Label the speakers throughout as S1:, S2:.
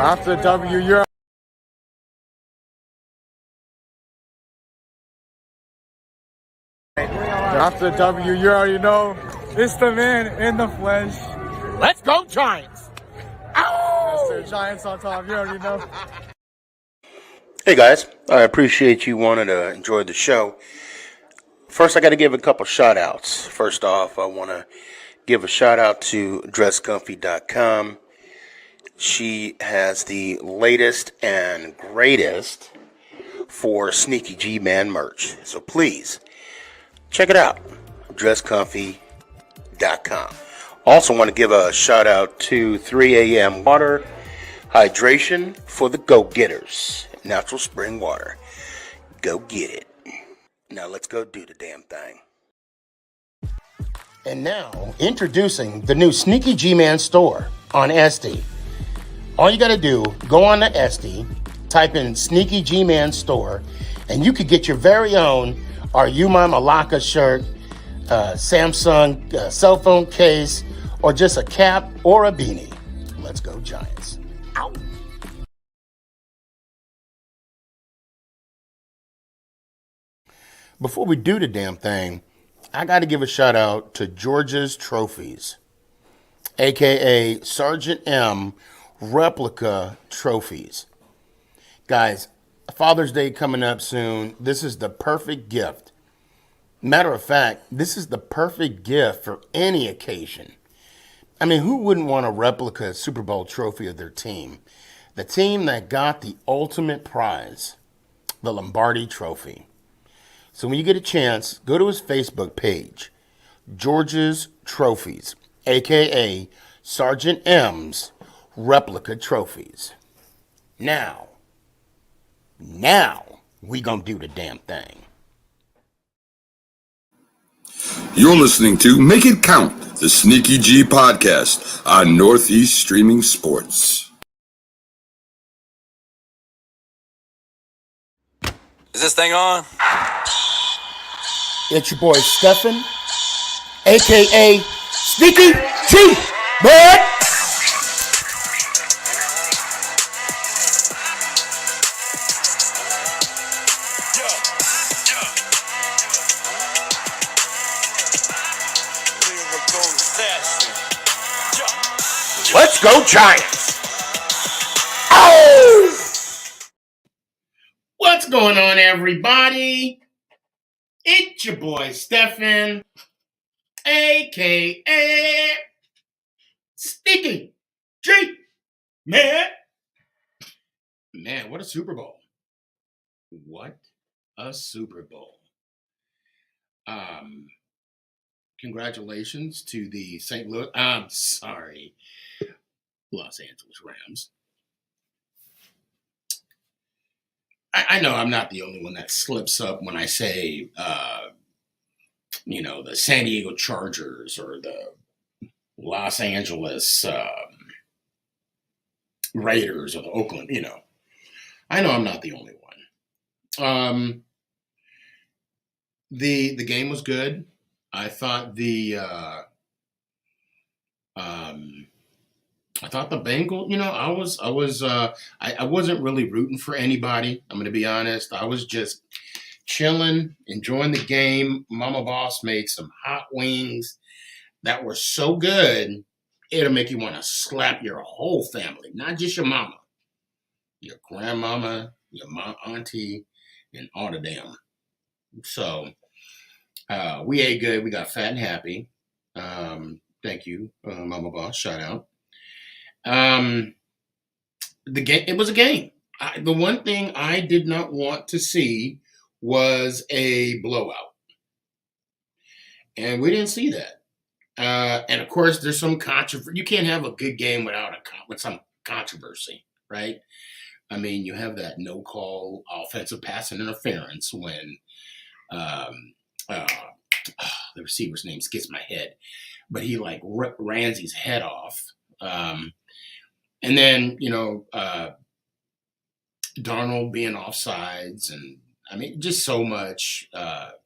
S1: after the W, you're after the W, you already know it's the man in the flesh. Let's go Giants! Ow! Mr. Giants on top, you already know.
S2: Hey guys, I appreciate you wanting to enjoy the show. First, I got to give a couple shout outs. First off, I want to give a shout out to dresscomfy.com. She has the latest and greatest for Sneakyg man merch. So please check it out. dresscomfy.com. Also want to give a shout out to 3 a.m. water hydration for the go-getters. Natural spring water. Go get it. Now let's go do the damn thing. And now, introducing the new Sneakyg Man store on Etsy. All you got to do, go on to Etsy, type in Sneakyg Man store, and you could get your very own Are You My Malacca shirt, Samsung cell phone case, or just a cap or a beanie. Let's go Giants. Ow. Before we do the damn thing, I got to give a shout out to George's Trophies, aka Sergeant M replica trophies. Guys, Father's Day coming up soon. This is the perfect gift. Matter of fact, this is the perfect gift for any occasion. I mean, who wouldn't want a replica Super Bowl trophy of their team? The team that got the ultimate prize, the Lombardi Trophy. So when you get a chance, go to his Facebook page, George's Trophies, a.k.a. Sergeant M's Replica Trophies. Now, we gonna do the damn thing.
S3: You're listening to Make It Count, the Sneakyg podcast on Northeast Streaming Sports.
S4: Is this thing on?
S2: It's your boy Stefan, a.k.a. Sneakyg, bud. Let's go Giants! Oh! What's going on, everybody? It's your boy Stefan, a.k.a. Sneakyg, man. Man, what a Super Bowl. What a Super Bowl. Congratulations to the Los Angeles Rams. I know I'm not the only one that slips up when I say, the San Diego Chargers or the Los Angeles Raiders or the Oakland, I know I'm not the only one. The game was good. I thought the Bengals, I wasn't really rooting for anybody. I'm going to be honest. I was just chilling, enjoying the game. Mama Boss made some hot wings that were so good, it'll make you want to slap your whole family, not just your mama, your grandmama, your auntie, and all of them. So we ate good. We got fat and happy. Thank you, Mama Boss. Shout out. The game. It was a game. The one thing I did not want to see was a blowout, and we didn't see that. And of course, there's some controversy. You can't have a good game with some controversy, right? I mean, you have that no call offensive passing interference when the receiver's name skips my head, but he like ripped Ramsey's head off. And then, Darnold being offsides, and I mean, just so much.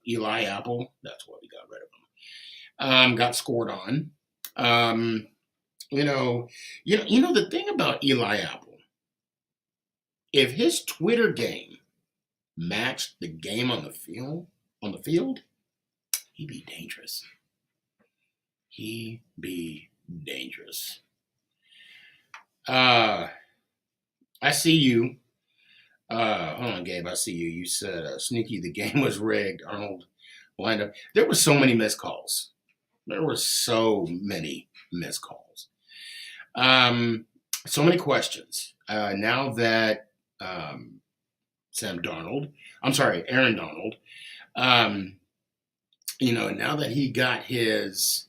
S2: Eli Apple, that's why we got rid of him. Got scored on. The thing about Eli Apple, if his Twitter game matched the game on the field, he'd be dangerous. He'd be dangerous. I see you. Hold on, Gabe. I see you. You said, Sneaky, the game was rigged. Arnold lined up. There were so many missed calls. So many questions. Now that Aaron Donald, now that he got his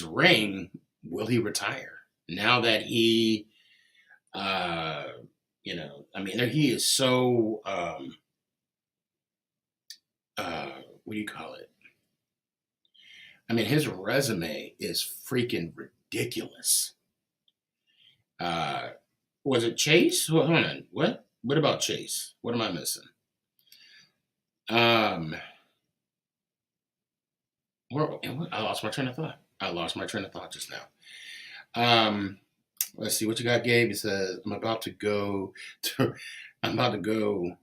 S2: ring, will he retire? Now that he, he is so, what do you call it? I mean, his resume is freaking ridiculous. Was it Chase? Hold on. What about Chase? What am I missing? I lost my train of thought. Just now. Let's see what you got, Gabe. He says, I'm about to go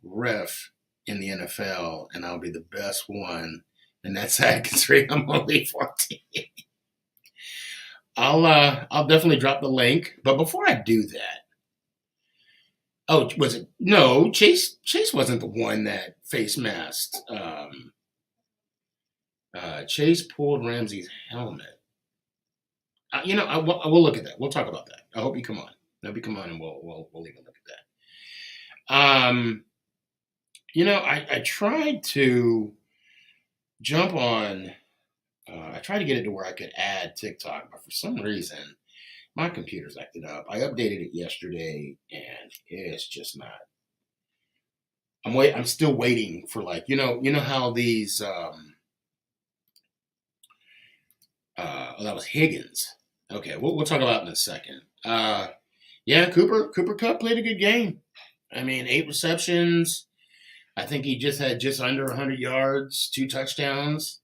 S2: ref in the NFL, and I'll be the best one. And that's sad considering I'm only 14. I'll definitely drop the link. But before I do that, was it? No, Chase wasn't the one that face masked. Chase pulled Ramsey's helmet. We'll look at that. We'll talk about that. I hope you come on. And we'll even look at that. I tried to jump on. I tried to get it to where I could add TikTok, but for some reason, my computer's acted up. I updated it yesterday, and it's just not. I'm still waiting for how these. That was Higgins. Okay, we'll talk about it in a second. Cooper Kupp played a good game. I mean, 8 receptions. I think he had just under 100 yards, 2 touchdowns.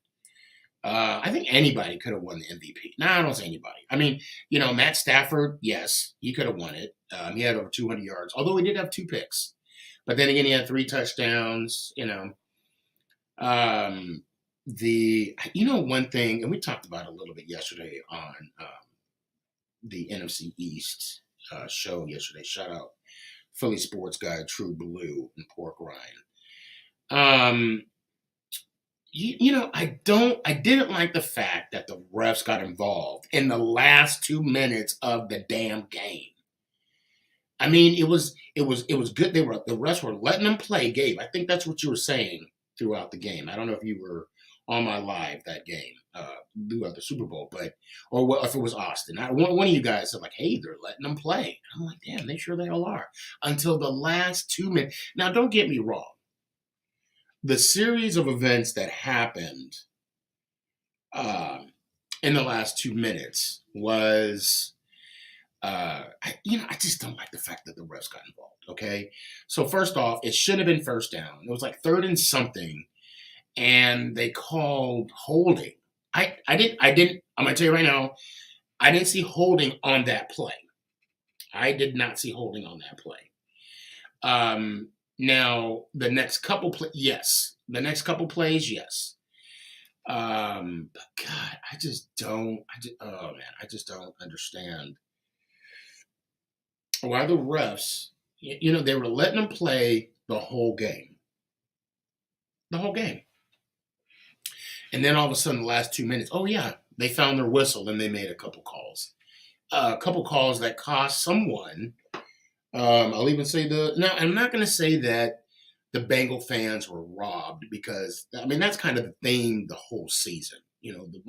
S2: I think anybody could have won the MVP. No, I don't say anybody. I mean, Matt Stafford, yes, he could have won it. He had over 200 yards, although he did have 2 picks. But then again, he had 3 touchdowns, one thing, and we talked about it a little bit yesterday on the NFC East show yesterday. Shout out Philly sports guy, True Blue, and Pork Rind. I didn't like the fact that the refs got involved in the last 2 minutes of the damn game. I mean, it was good. The refs were letting them play. Gabe, I think that's what you were saying throughout the game. I don't know if you were on my live that game throughout the Super Bowl, or if it was Austin. One of you guys said hey, they're letting them play. I'm like, damn, they sure they all are. Until the last 2 minutes. Now, don't get me wrong. The series of events that happened in the last 2 minutes was, I just don't like the fact that the refs got involved. Okay, so first off, it should have been first down. It was 3rd and something, and they called holding. I'm gonna tell you right now, I didn't see holding on that play. I did not see holding on that play. Now, the next couple plays, yes. But God, I just don't understand why the refs, they were letting them play the whole game. And then all of a sudden, the last 2 minutes, they found their whistle and they made a couple calls. That cost someone. I'll even say now, I'm not going to say that the Bengal fans were robbed because, that's kind of the theme the whole season. The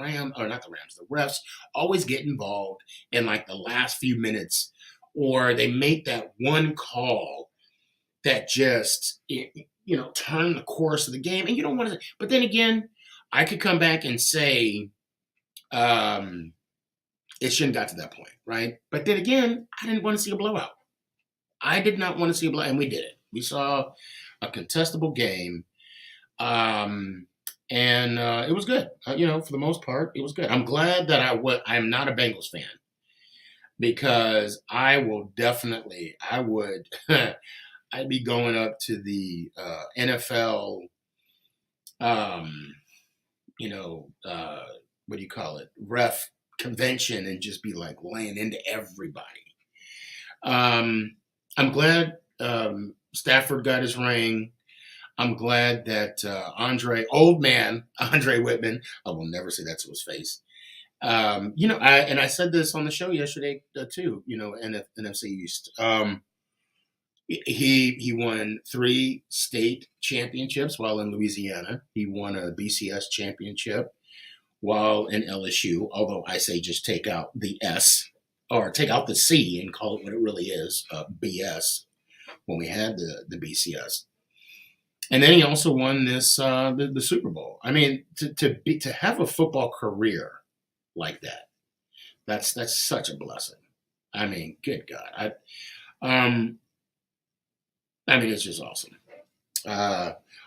S2: refs always get involved in the last few minutes, or they make that one call that just, turn the course of the game. And you don't want to, but then again, I could come back and say, it shouldn't got to that point, right? But then again, I didn't want to see a blowout. I did not want to see a blowout, and we did it. We saw a contestable game, and it was good. For the most part, it was good. I'm glad that I'm not a Bengals fan, because I would I'd be going up to the NFL, you know, what do you call it, ref convention, and just be like laying into everybody. I'm glad Stafford got his ring. I'm glad that Andre Whitman, I will never say that to his face. You know, I said this on the show yesterday too. You know, NFC East. He won 3 state championships while in Louisiana. He won a BCS championship while in LSU. Although I say just take out the S or take out the C and call it what it really is, BS. When we had the BCS. And then he also won this the Super Bowl. I mean, to have a football career like that, that's such a blessing. I mean, good God. I mean, it's just awesome.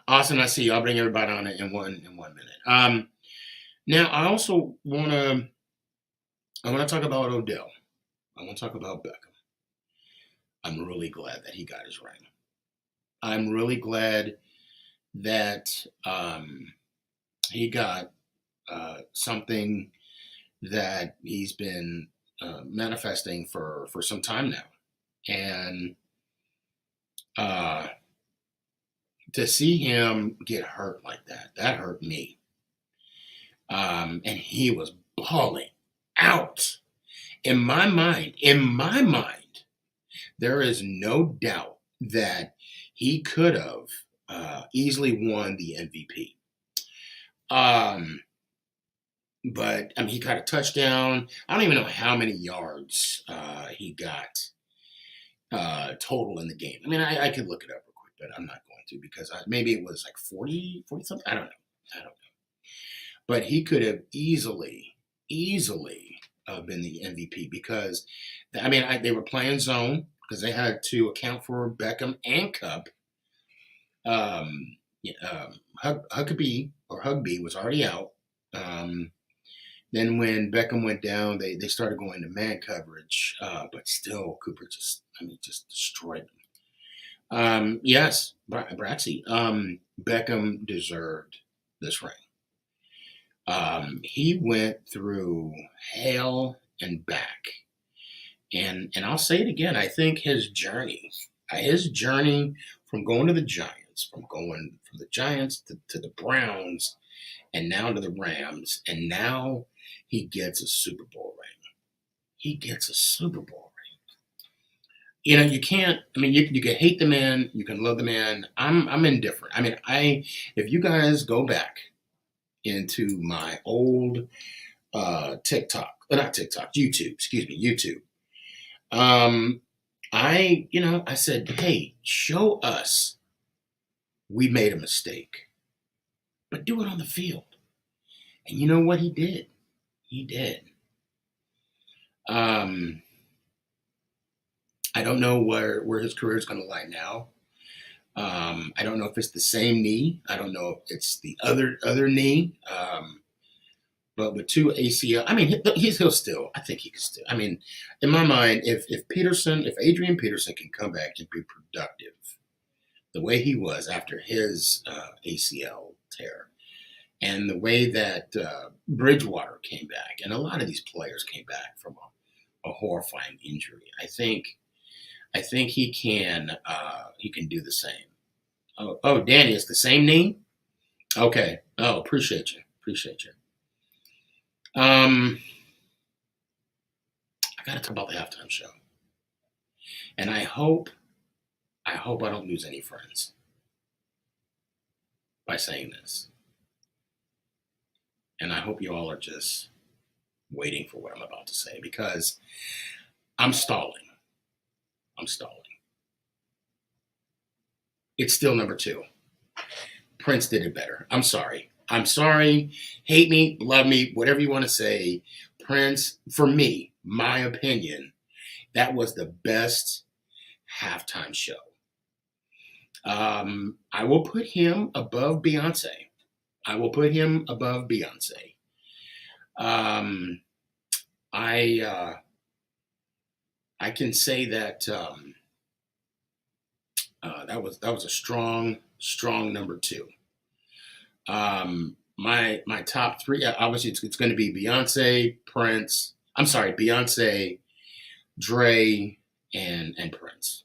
S2: Austin, I see you. I'll bring everybody on it in one minute. Now I also wanna talk about Odell. I want to talk about Beckham. I'm really glad that he got his ring. I'm really glad that he got something that he's been manifesting for some time now. And to see him get hurt like that hurt me. And he was balling out. In my mind, there is no doubt that he could have easily won the MVP. But I mean, he got a touchdown. I don't even know how many yards he got total in the game. I mean, I could look it up real quick, but I'm not going to because maybe it was like 40 something. I don't know. But he could have easily been the MVP because, I mean, they were playing zone because they had to account for Beckham and Cup. Huckabee was already out. Then when Beckham went down, they started going to man coverage, but still Cooper just destroyed them. Yes, Braxy, Beckham deserved this ring. He went through hell and back. And I'll say it again, I think his journey from going to the Giants, from the Giants to the Browns, and now to the Rams, and now he gets a Super Bowl ring. He gets a Super Bowl ring. You know, you can't, I mean, you can hate the man, you can love the man. I'm indifferent. I mean, if you guys go back into my old YouTube. I said, hey, show us we made a mistake, but do it on the field. And you know what he did? He did. I don't know where his career is going to lie now. I don't know if it's the same knee. I don't know if it's the other knee. But with 2 ACL, I mean, he'll still. I think he can still. I mean, in my mind, if Adrian Peterson can come back and be productive, the way he was after his ACL tear, and the way that Bridgewater came back, and a lot of these players came back from a horrifying injury, I think he can do the same. Oh, Danny, it's the same knee? Okay. Oh, appreciate you. I got to talk about the halftime show. And I hope I don't lose any friends by saying this. And I hope you all are just waiting for what I'm about to say because I'm stalling. It's still number 2. Prince did it better. I'm sorry. Hate me, love me, whatever you want to say. Prince, for me, my opinion, that was the best halftime show. I will put him above Beyonce. I can say that That was a strong number two. My top three, obviously it's going to be Beyonce, Prince. I'm sorry, Beyonce, Dre, and Prince.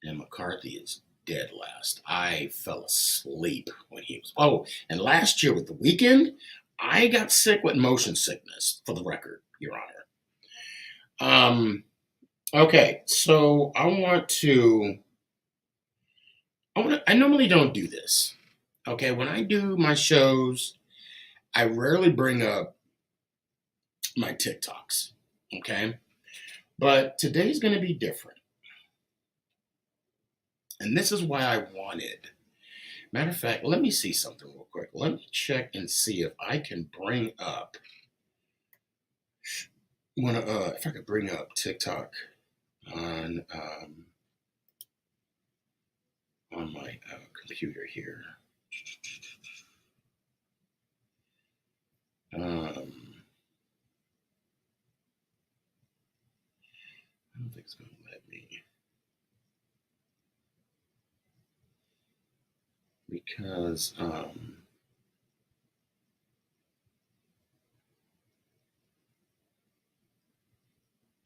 S2: And McCarthy is dead last. I fell asleep when he was. Oh, and last year with The Weeknd, I got sick with motion sickness. For the record, Your Honor. Okay, so I normally don't do this. Okay, when I do my shows, I rarely bring up my TikToks. Okay, but today's going to be different. And this is why I wanted. Matter of fact, let me see something real quick. Let me check and see if I can bring up. If I could bring up TikTok on my computer here. I don't think it's going to let me. Because no, hold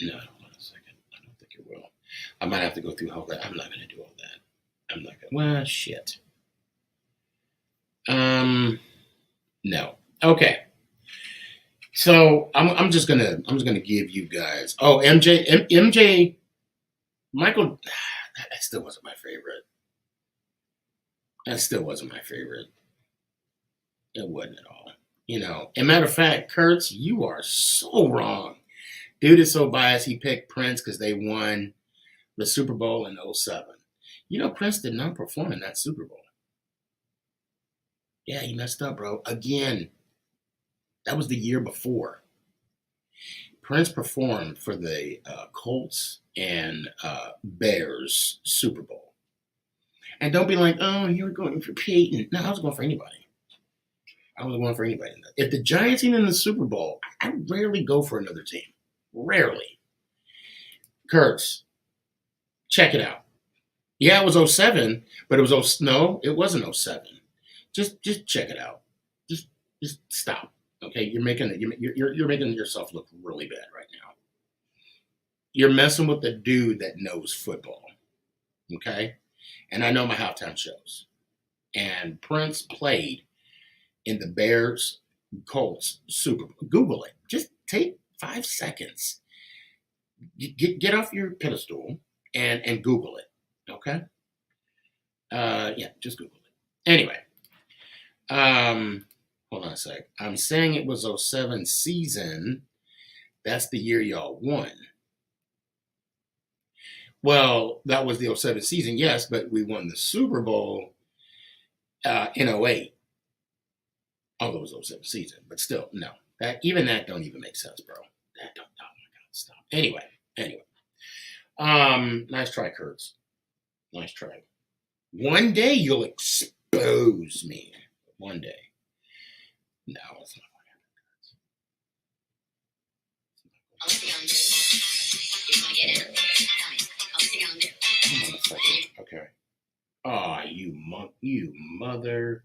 S2: on a second. I don't think it will. I might have to go through all that. I'm not going to do all that. I'm not going to. Well, shit. No. Okay. So I'm just gonna give you guys. Oh, MJ, Michael. That still wasn't my favorite. It wasn't at all. And matter of fact, Kurtz, you are so wrong. Dude is so biased. He picked Prince because they won the Super Bowl in 2007. Prince did not perform in that Super Bowl. Yeah, he messed up, bro. Again, that was the year before. Prince performed for the Colts and Bears Super Bowl. And don't be like, oh, you were going for Peyton. No, I was going for anybody. If the Giants ain't in the Super Bowl, I rarely go for another team. Rarely. Kurtz, check it out. Yeah, it was 2007, but it was no, it wasn't 2007. Just check it out. Just stop. Okay, you're making yourself look really bad right now. You're messing with the dude that knows football. Okay, and I know my halftime shows. And Prince played in the Bears Colts Super Bowl. Google it. Just take 5 seconds. Get off your pedestal and Google it. Okay. Yeah, just Google it. Anyway. Hold on a sec. I'm saying it was 2007 season. That's the year y'all won. Well, that was the 2007 season, yes, but we won the Super Bowl in 2008. Although it was 2007 season, but still, no. That don't even make sense, bro. That don't. Oh my God, stop. Anyway. Nice try, Kurtz. Nice try. One day you'll expose me. One day. No, it's not going to happen. Hold on a second. Okay. Oh, you mother.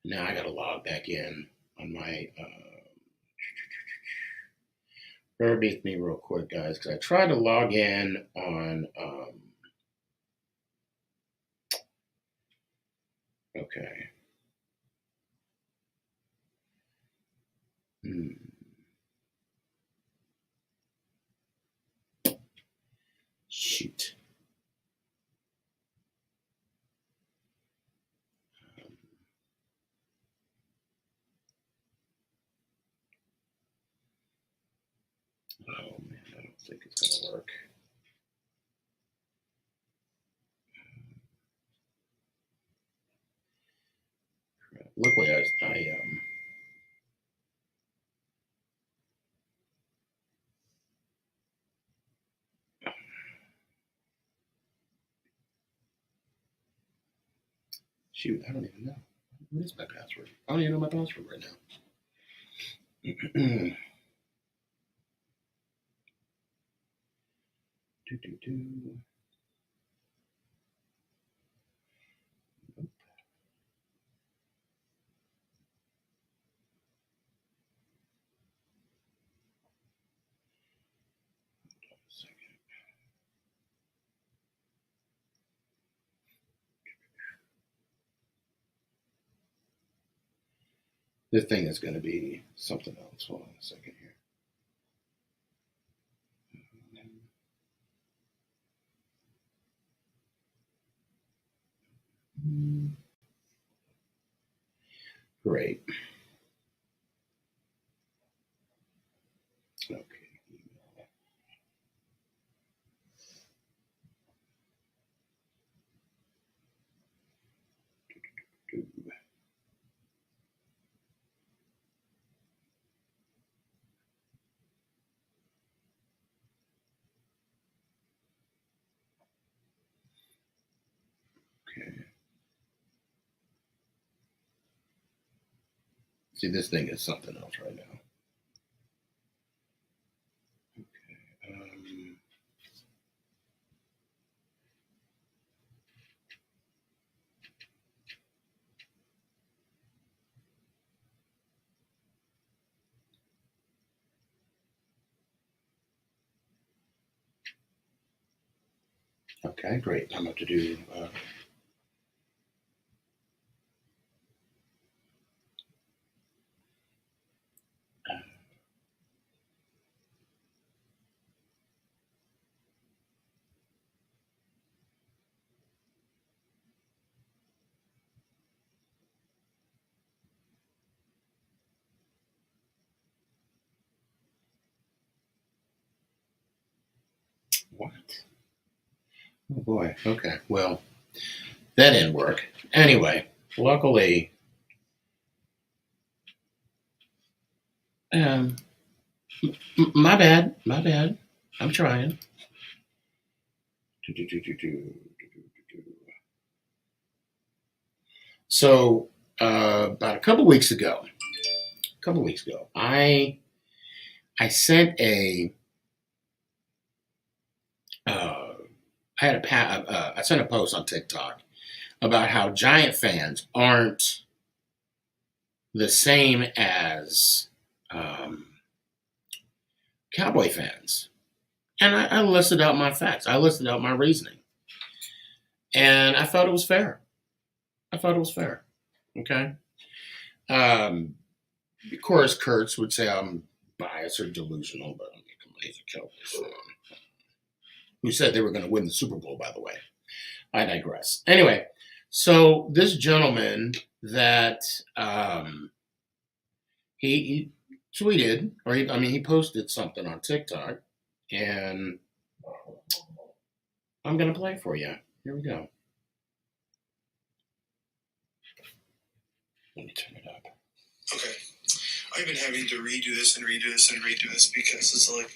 S2: Now I gotta log back in on my. Bear with me real quick, guys, because I tried to log in on. Okay. Shoot. Oh man, I don't think it's gonna work. Luckily, I shoot, I don't even know. What is my password? I don't even know my password right now. Do. This thing is going to be something else. Hold on a second here. Great. Okay. Okay. See, this thing is something else right now. Okay, great. I'm about to do. What? Oh boy. Okay. Well, that didn't work. Anyway, luckily, my bad. My bad. I'm trying. So, about a couple weeks ago, I sent a I sent a post on TikTok about how Giant fans aren't the same as Cowboy fans, and I listed out my facts. I listed out my reasoning, and I thought it was fair. Okay. Of course, Kurtz would say I'm biased or delusional, but I mean, come on, he's a Cowboys fan. Who said they were going to win the Super Bowl, by the way. I digress. Anyway, so this gentleman that he tweeted, or he posted something on TikTok, and I'm going to play for you. Here we go. Let me turn it up.
S5: Okay. I've been having to redo this because it's like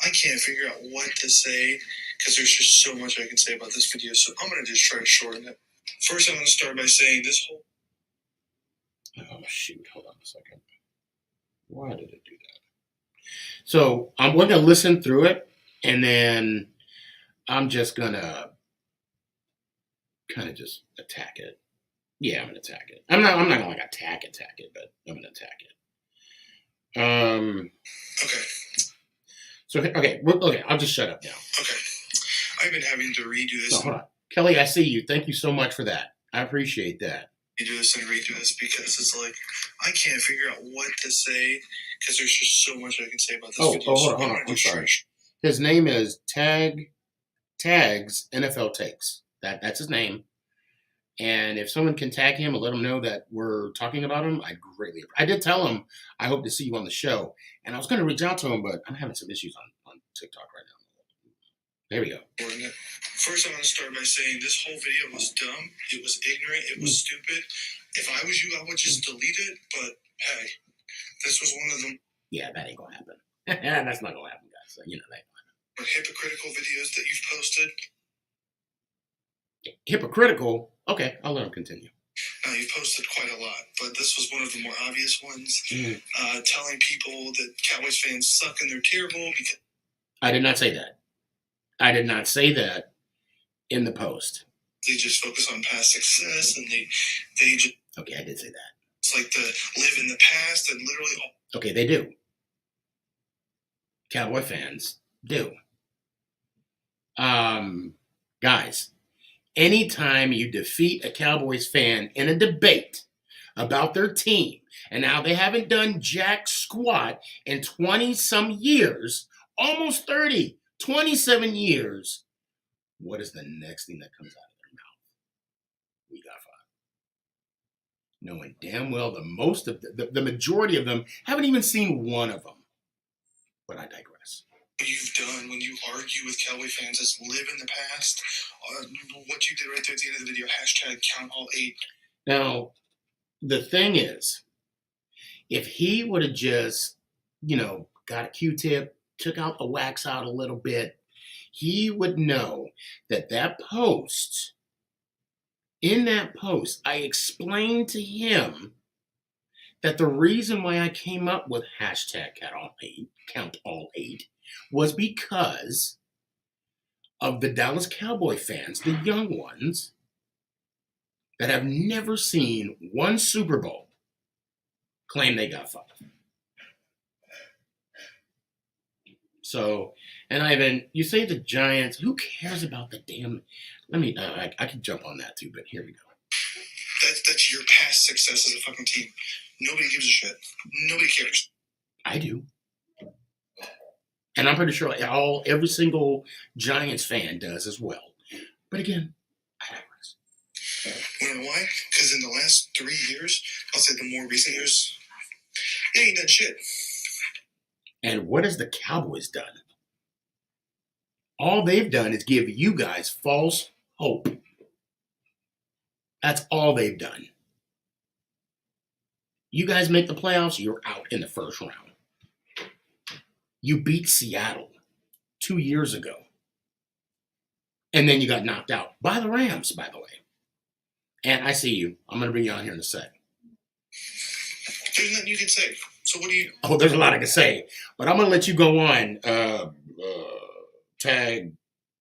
S5: I can't figure out what to say because there's just so much I can say about this video. So I'm going to just try to shorten it. First, I'm going to start by saying this whole...
S2: Oh, shoot. Hold on a second. Why did it do that? So I'm going to listen through it, and then I'm just going to kind of just attack it. Yeah, I'm going to attack it. I'm not going to like attack it, but I'm going to attack it.
S5: Okay.
S2: So, okay, I'll just shut up now.
S5: Okay. I've been having to redo this.
S2: No, hold on. Kelly, I see you. Thank you so much for that. I appreciate that.
S5: Redo this because it's like I can't figure out what to say because there's just so much I can say about this video.
S2: Hold on. I'm sorry. His name is Tags NFL Takes. That's his name. And if someone can tag him and let him know that we're talking about him, I did tell him I hope to see you on the show. And I was going to reach out to him, but I'm having some issues on TikTok right now. There we go.
S5: First, I'm going to start by saying this whole video was dumb. It was ignorant. It was stupid. If I was you, I would just delete it. But hey, this was one of them.
S2: Yeah, that ain't going to happen. That's not going to happen, guys. So, that ain't going to happen.
S5: Hypocritical videos that you've posted.
S2: Hypocritical? Okay, I'll let him continue.
S5: Now, you've posted quite a lot, but this was one of the more obvious ones. Telling people that Cowboys fans suck and they're terrible because...
S2: I did not say that. I did not say that in the post.
S5: They just focus on past success, and they just
S2: Okay, I did say that.
S5: it's like the live in the past and literally all.
S2: Okay, they do. Cowboy fans do. Guys, anytime you defeat a Cowboys fan in a debate about their team and how they haven't done jack squat in 20-some years, almost 30, 27 years, what is the next thing that comes out of their mouth? We got five. Knowing damn well the majority of them haven't even seen one of them. But I digress.
S5: What you've done when you argue with Cowboy fans is live in the past. What you did right there at the end of the video, hashtag count all 8.
S2: Now, the thing is, if he would have just, got a Q-tip, took out the wax out a little bit, he would know that post, in that post, I explained to him that the reason why I came up with hashtag count all 8, was because of the Dallas Cowboy fans, the young ones, that have never seen one Super Bowl, claim they got 5. So, and Ivan, you say the Giants, who cares about the damn, I could jump on that too, but here we go.
S5: That's your past success as a fucking team. Nobody gives a shit. Nobody cares.
S2: I do. And I'm pretty sure every single Giants fan does as well. But again, I digress.
S5: You know why? Because in the last 3 years, I'll say the more recent years, they ain't done shit.
S2: And what has the Cowboys done? All they've done is give you guys false hope. That's all they've done. You guys make the playoffs, you're out in the first round. You beat Seattle 2 years ago. And then you got knocked out by the Rams, by the way. And I see you. I'm going to bring you on here in a sec.
S5: There's nothing you can say. So what do you...
S2: Oh, there's a lot I can say. But I'm going to let you go on.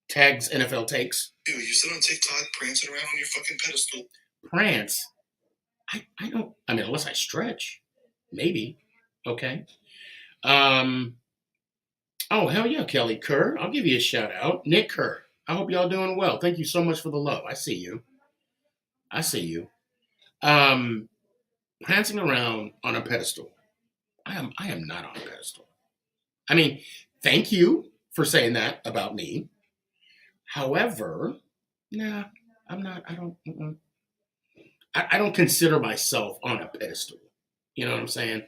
S2: Tags NFL takes.
S5: Dude, you sit on TikTok prancing around on your fucking pedestal.
S2: Prance? I don't... I mean, unless I stretch. Maybe. Okay. Oh, hell yeah, Kelly Kerr. I'll give you a shout out. Nick Kerr. I hope y'all doing well. Thank you so much for the love. I see you. Prancing around on a pedestal. I am not on a pedestal. I mean, thank you for saying that about me. However, nah, I'm not. I don't consider myself on a pedestal. You know what I'm saying?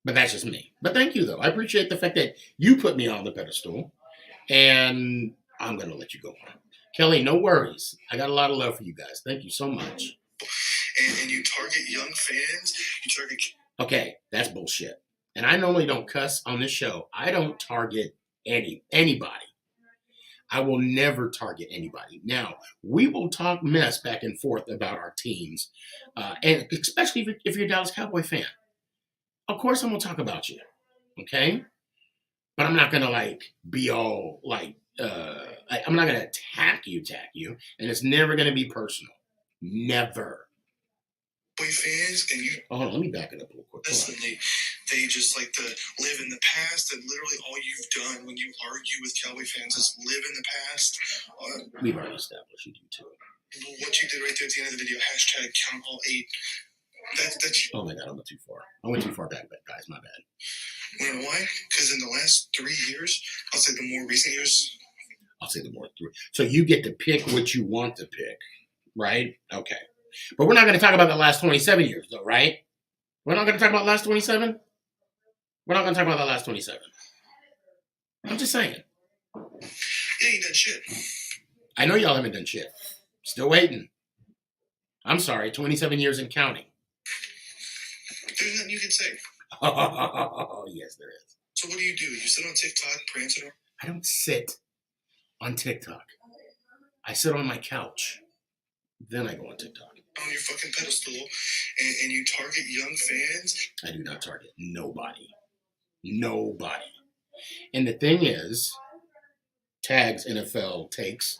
S2: But that's just me. But thank you, though. I appreciate the fact that you put me on the pedestal. And I'm going to let you go on. Kelly, no worries. I got a lot of love for you guys. Thank you so much.
S5: And you target young fans. You target...
S2: Okay, that's bullshit. And I normally don't cuss on this show. I don't target anybody. I will never target anybody. Now, we will talk mess back and forth about our teams. And especially if you're a Dallas Cowboy fan. Of course, I'm going to talk about you, okay? But I'm not going to, be all, I'm not going to attack you, and it's never going to be personal. Never.
S5: Boy fans, and you...
S2: Oh, hold on, let me back it up real quick.
S5: Listen, they just like to live in the past, and literally all you've done when you argue with Cowboy fans is live in the past.
S2: We've already established you do, too.
S5: What you did right there at the end of the video, hashtag count all 8. That's
S2: oh my God, I went too far. I went too far back, guys. My bad.
S5: You know why? Because in the last 3 years, I'll say the more recent years.
S2: I'll say the more 3. So you get to pick what you want to pick, right? Okay. But we're not going to talk about the last 27 years, though, right? We're not going to talk about the last 27? We're not going to talk about the last 27. I'm just saying.
S5: You ain't done shit.
S2: I know y'all haven't done shit. Still waiting. I'm sorry, 27 years and counting.
S5: There's nothing you can say.
S2: Oh, yes, there is.
S5: So what do? You sit on TikTok prancing around?
S2: I don't sit on TikTok. I sit on my couch. Then I go on TikTok.
S5: On your fucking pedestal, and you target young fans?
S2: I do not target nobody. Nobody. And the thing is, Tags NFL takes.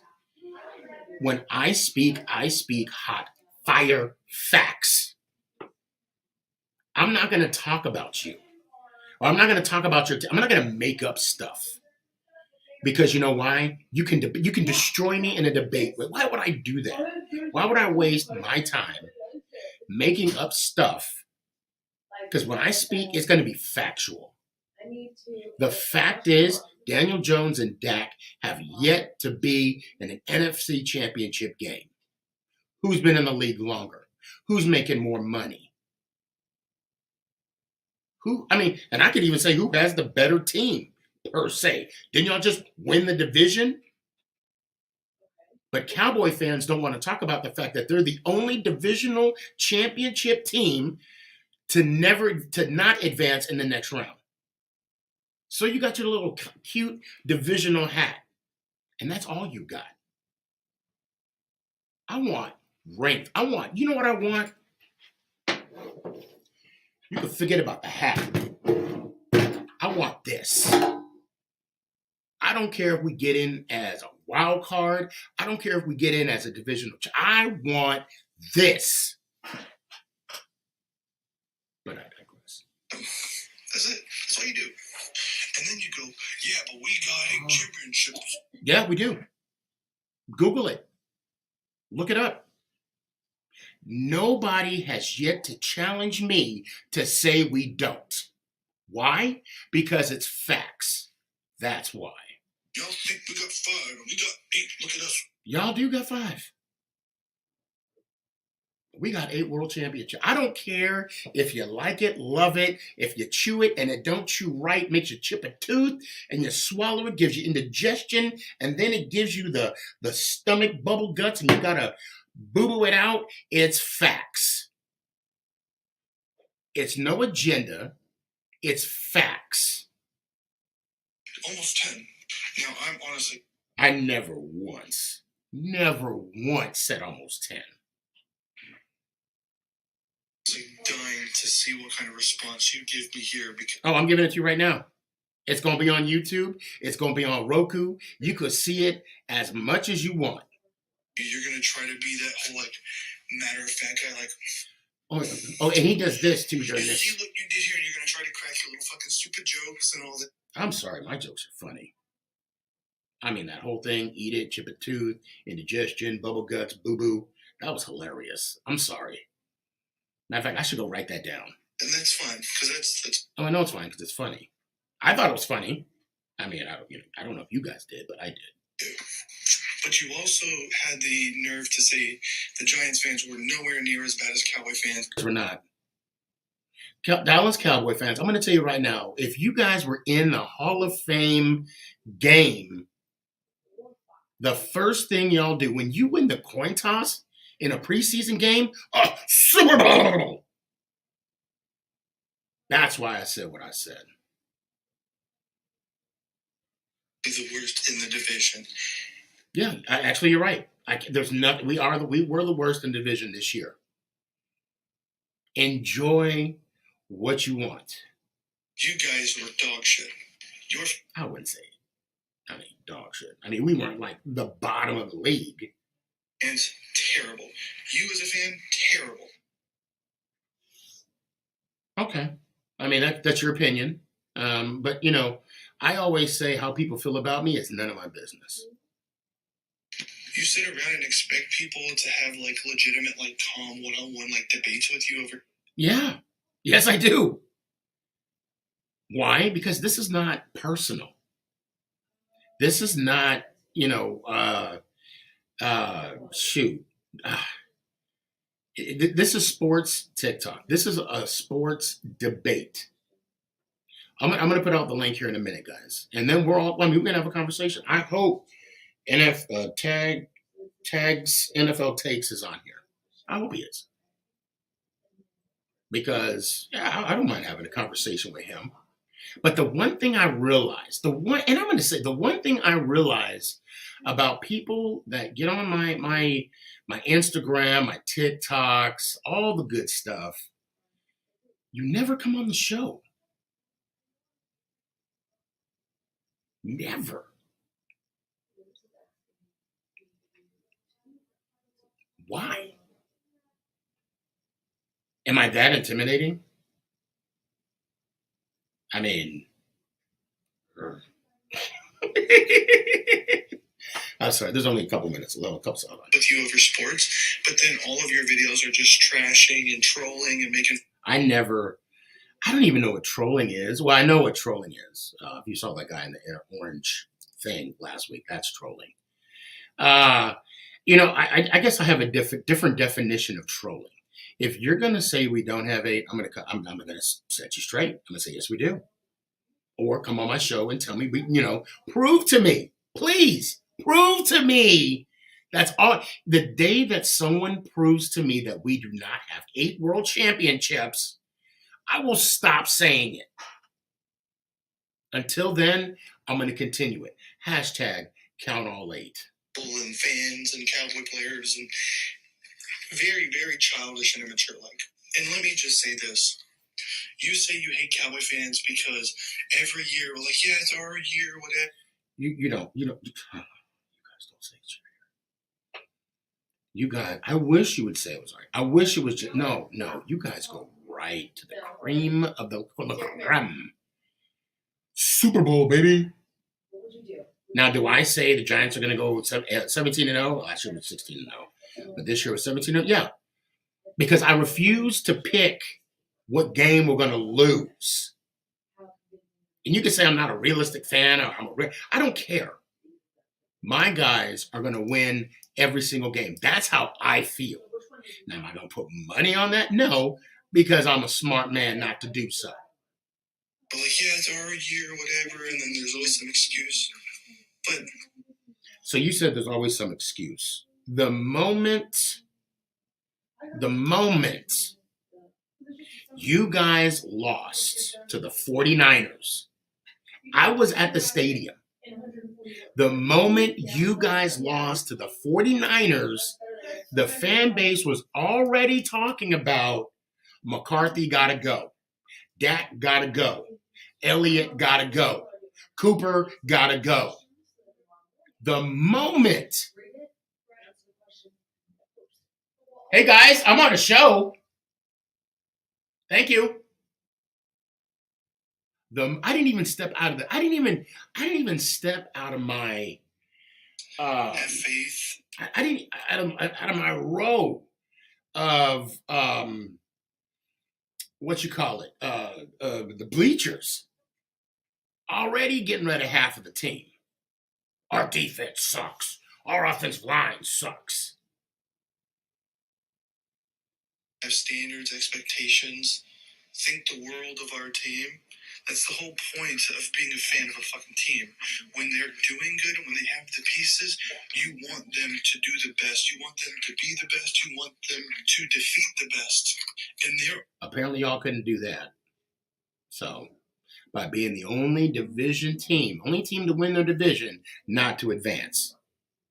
S2: When I speak hot fire facts. I'm not going to talk about you. Or I'm not going to talk about I'm not going to make up stuff. Because you know why? You can destroy me in a debate. But why would I do that? Why would I waste my time making up stuff? Because when I speak, it's going to be factual. The fact is, Daniel Jones and Dak have yet to be in an NFC championship game. Who's been in the league longer? Who's making more money? And I could even say who has the better team, per se. Didn't y'all just win the division? But Cowboy fans don't want to talk about the fact that they're the only divisional championship team to not advance in the next round. So you got your little cute divisional hat, and that's all you got. I want ranked. You know what I want? You can forget about the hat. I want this. I don't care if we get in as a wild card. I don't care if we get in as a divisional. I want this. But I digress.
S5: That's it. That's all you do. And then you go, yeah, but we got 8 championships.
S2: Yeah, we do. Google it. Look it up. Nobody has yet to challenge me to say we don't. Why? Because it's facts. That's why.
S5: Y'all think we got 5 and we got 8. Look at us.
S2: Y'all do got 5. We got 8 world championships. I don't care if you like it, love it, if you chew it and it don't chew right, makes you chip a tooth, and you swallow it, gives you indigestion, and then it gives you the stomach bubble guts, and you gotta boo-boo it out. It's facts. It's no agenda. It's facts.
S5: Almost 10. Now, I'm honestly...
S2: I never once said almost 10.
S5: Dying to see what kind of response you give me here. Because
S2: I'm giving it to you right now. It's going to be on YouTube. It's going to be on Roku. You could see it as much as you want.
S5: You're going to try to be that whole, matter-of-fact guy,
S2: Oh, and he does this, too, during this.
S5: See what you did here, and you're going to try to crack your little fucking stupid jokes and all that.
S2: I'm sorry. My jokes are funny. I mean, that whole thing, eat it, chip a tooth, indigestion, bubble guts, boo-boo. That was hilarious. I'm sorry. Matter of fact, I should go write that down.
S5: And that's fine, because that's...
S2: Oh, I know it's fine, because it's funny. I thought it was funny. I mean, I don't know if you guys did, but I did.
S5: But you also had the nerve to say the Giants fans were nowhere near as bad as Cowboy fans.
S2: We're not. Dallas Cowboy fans, I'm going to tell you right now, if you guys were in the Hall of Fame game, the first thing y'all do, when you win the coin toss in a preseason game, Super Bowl! That's why I said what I said.
S5: The worst in the division.
S2: Yeah, actually, you're right. There's nothing. We were the worst in division this year. Enjoy what you want.
S5: You guys were dog shit.
S2: I wouldn't say. Dog shit. We weren't like the bottom of the league.
S5: And it's terrible. You as a fan, terrible.
S2: Okay. That's your opinion. But I always say how people feel about me is none of my business.
S5: You sit around and expect people to have legitimate, calm, one-on-one, debates with you over...
S2: Yeah. Yes, I do. Why? Because this is not personal. This is not, this is sports TikTok. This is a sports debate. I'm going to put out the link here in a minute, guys. And then we're going to have a conversation. I hope Tags NFL Takes is on here. I hope he is. Because I don't mind having a conversation with him. But the one thing I realized, the one thing I realize about people that get on my Instagram, my TikToks, all the good stuff, you never come on the show. Never. Why? Am I that intimidating? I mean, I'm sorry, there's only a couple minutes left, a couple seconds.
S5: With you over sports, but then all of your videos are just trashing and trolling and making.
S2: I don't even know what trolling is. Well, I know what trolling is. If you saw that guy in the orange thing last week, that's trolling. I guess I have a different definition of trolling. If you're gonna say we don't have eight, I'm gonna set you straight. I'm gonna say yes, we do. Or come on my show and tell me prove to me, please prove to me. That's all. The day that someone proves to me that we do not have 8 world championships, I will stop saying it. Until then, I'm going to continue it. Hashtag count all 8.
S5: And fans and Cowboy players and very, very childish and immature like. And let me just say this. You say you hate Cowboy fans because every year we're like, yeah, it's our year, whatever. You guys
S2: don't say shit. You guys, I wish you would say it was right. I wish it was just, no, you guys go right to the cream of the creme. Super Bowl, baby.
S6: What would you do?
S2: Now, do I say the Giants are going to go 17-0? Last year was 16-0. But this year was 17-0? Yeah. Because I refuse to pick what game we're going to lose. And you can say I'm not a realistic fan or I don't care. My guys are going to win every single game. That's how I feel. Now, am I going to put money on that? No, because I'm a smart man not to do so.
S5: But yeah, it's our year, whatever, and then there's always some excuse. But
S2: so you said there's always some excuse. The moment you guys lost to the 49ers, I was at the stadium. The moment you guys lost to the 49ers, the fan base was already talking about McCarthy got to go. Dak got to go. Elliott got to go. Cooper got to go. The moment. Hey guys, I'm on a show. Thank you. I didn't even step out of I didn't even step out of my
S5: faith.
S2: I didn't out of my row of what you call it, the bleachers. Already getting rid of half of the team. Our defense sucks. Our offensive line sucks.
S5: Have standards, expectations, think the world of our team. That's the whole point of being a fan of a fucking team. When they're doing good and when they have the pieces, you want them to do the best. You want them to be the best. You want them to defeat the best. And
S2: apparently y'all couldn't do that. So, by being the only division team, only team to win their division, not to advance,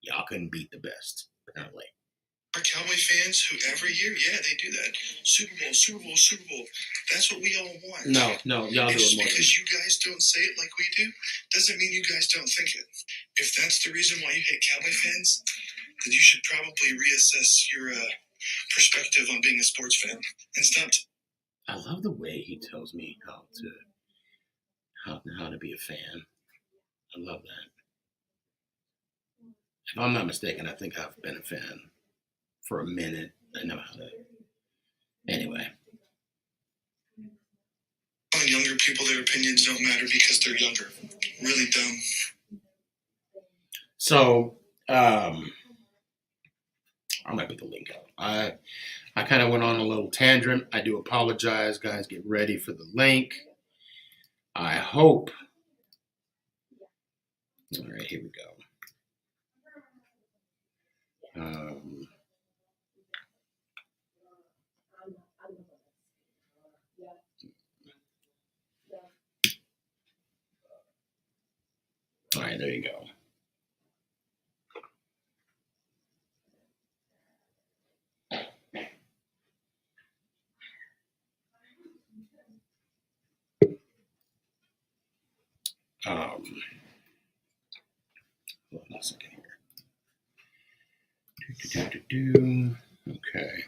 S2: y'all couldn't beat the best, apparently.
S5: Our Cowboy fans who every year, yeah, they do that. Super Bowl, Super Bowl, Super Bowl. That's what we all want.
S2: No, y'all do it more.
S5: Because you guys don't say it like we do, doesn't mean you guys don't think it. If that's the reason why you hate Cowboy fans, then you should probably reassess your perspective on being a sports fan and stop.
S2: I love the way he tells me how to be a fan. I love that. If I'm not mistaken, I think I've been a fan for a minute. I know how to. Anyway.
S5: On younger people, their opinions don't matter because they're younger. Really dumb.
S2: So, I might put the link out. I kind of went on a little tangent. I do apologize, guys. Get ready for the link. I hope. All right, here we go. All right, there you go. second here. Okay.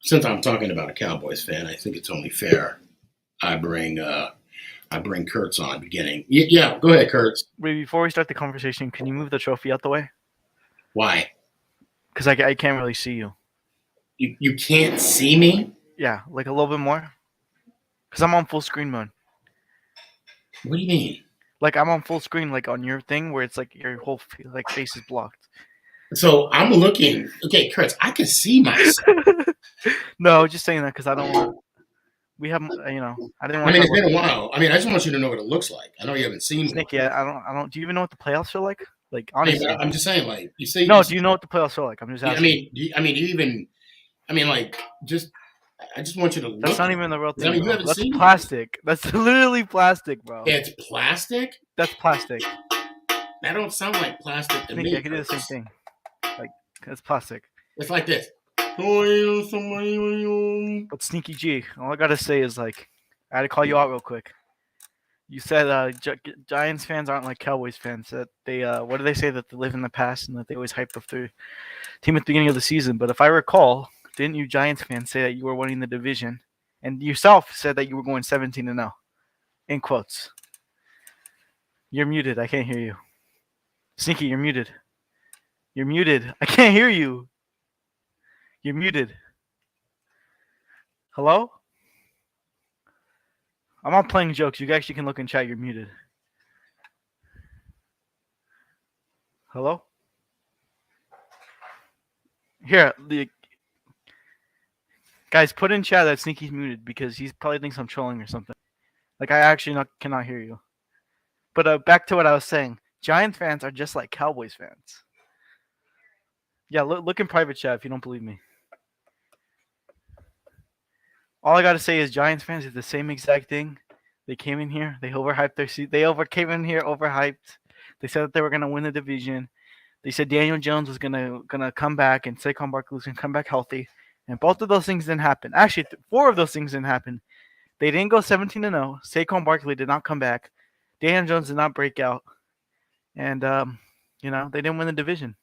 S2: Since I'm talking about a Cowboys fan, I think it's only fair I bring Kurtz on beginning. Yeah, go ahead, Kurtz.
S6: Wait, before we start the conversation, can you move the trophy out the way?
S2: Why?
S6: Because I can't really see you.
S2: You can't see me?
S6: Yeah, like a little bit more. Because I'm on full screen mode.
S2: What do you mean?
S6: Like I'm on full screen, like on your thing where it's like your whole like face is blocked.
S2: So I'm looking. Okay, Kurtz, I can see myself.
S6: No, just saying that because I don't want. We haven't, I didn't want.
S2: I mean, it's been a while. I mean, I just want you to know what it looks like. I know you haven't seen
S6: Nick, yeah, I don't. Do you even know what the playoffs feel like? Like honestly,
S2: I'm just saying, like you see.
S6: No, do you know what the playoffs feel like? I'm just asking.
S2: I just want you to look.
S6: That's not even the real thing.
S2: I mean, you haven't
S6: That's
S2: seen
S6: plastic. That's literally plastic, bro.
S2: It's plastic?
S6: That's plastic.
S2: That don't sound like plastic to
S6: Nick,
S2: me.
S6: I can do the same thing. Like it's plastic.
S2: It's like this. But
S6: Sneakyg, all I gotta say is like, I had to call you out real quick. You said Giants fans aren't like Cowboys fans. That they what do they say, that they live in the past and that they always hype up their team at the beginning of the season. But if I recall, didn't you Giants fans say that you were winning the division, and yourself said that you were going 17-0, in quotes. You're muted. I can't hear you. Sneaky, you're muted. You're muted. I can't hear you. You're muted. Hello? I'm not playing jokes. You actually can look in chat. You're muted. Hello? Here, guys, put in chat that Sneaky's muted because he probably thinks I'm trolling or something. Like, I actually cannot hear you. But back to what I was saying. Giants fans are just like Cowboys fans. Yeah, look in private chat if you don't believe me. All I got to say is Giants fans did the same exact thing. They came in here. They overhyped their seat. Came in here overhyped. They said that they were going to win the division. They said Daniel Jones was gonna come back and Saquon Barkley was going to come back healthy. And both of those things didn't happen. Actually, 4 of those things didn't happen. They didn't go 17-0. Saquon Barkley did not come back. Daniel Jones did not break out. And, they didn't win the division.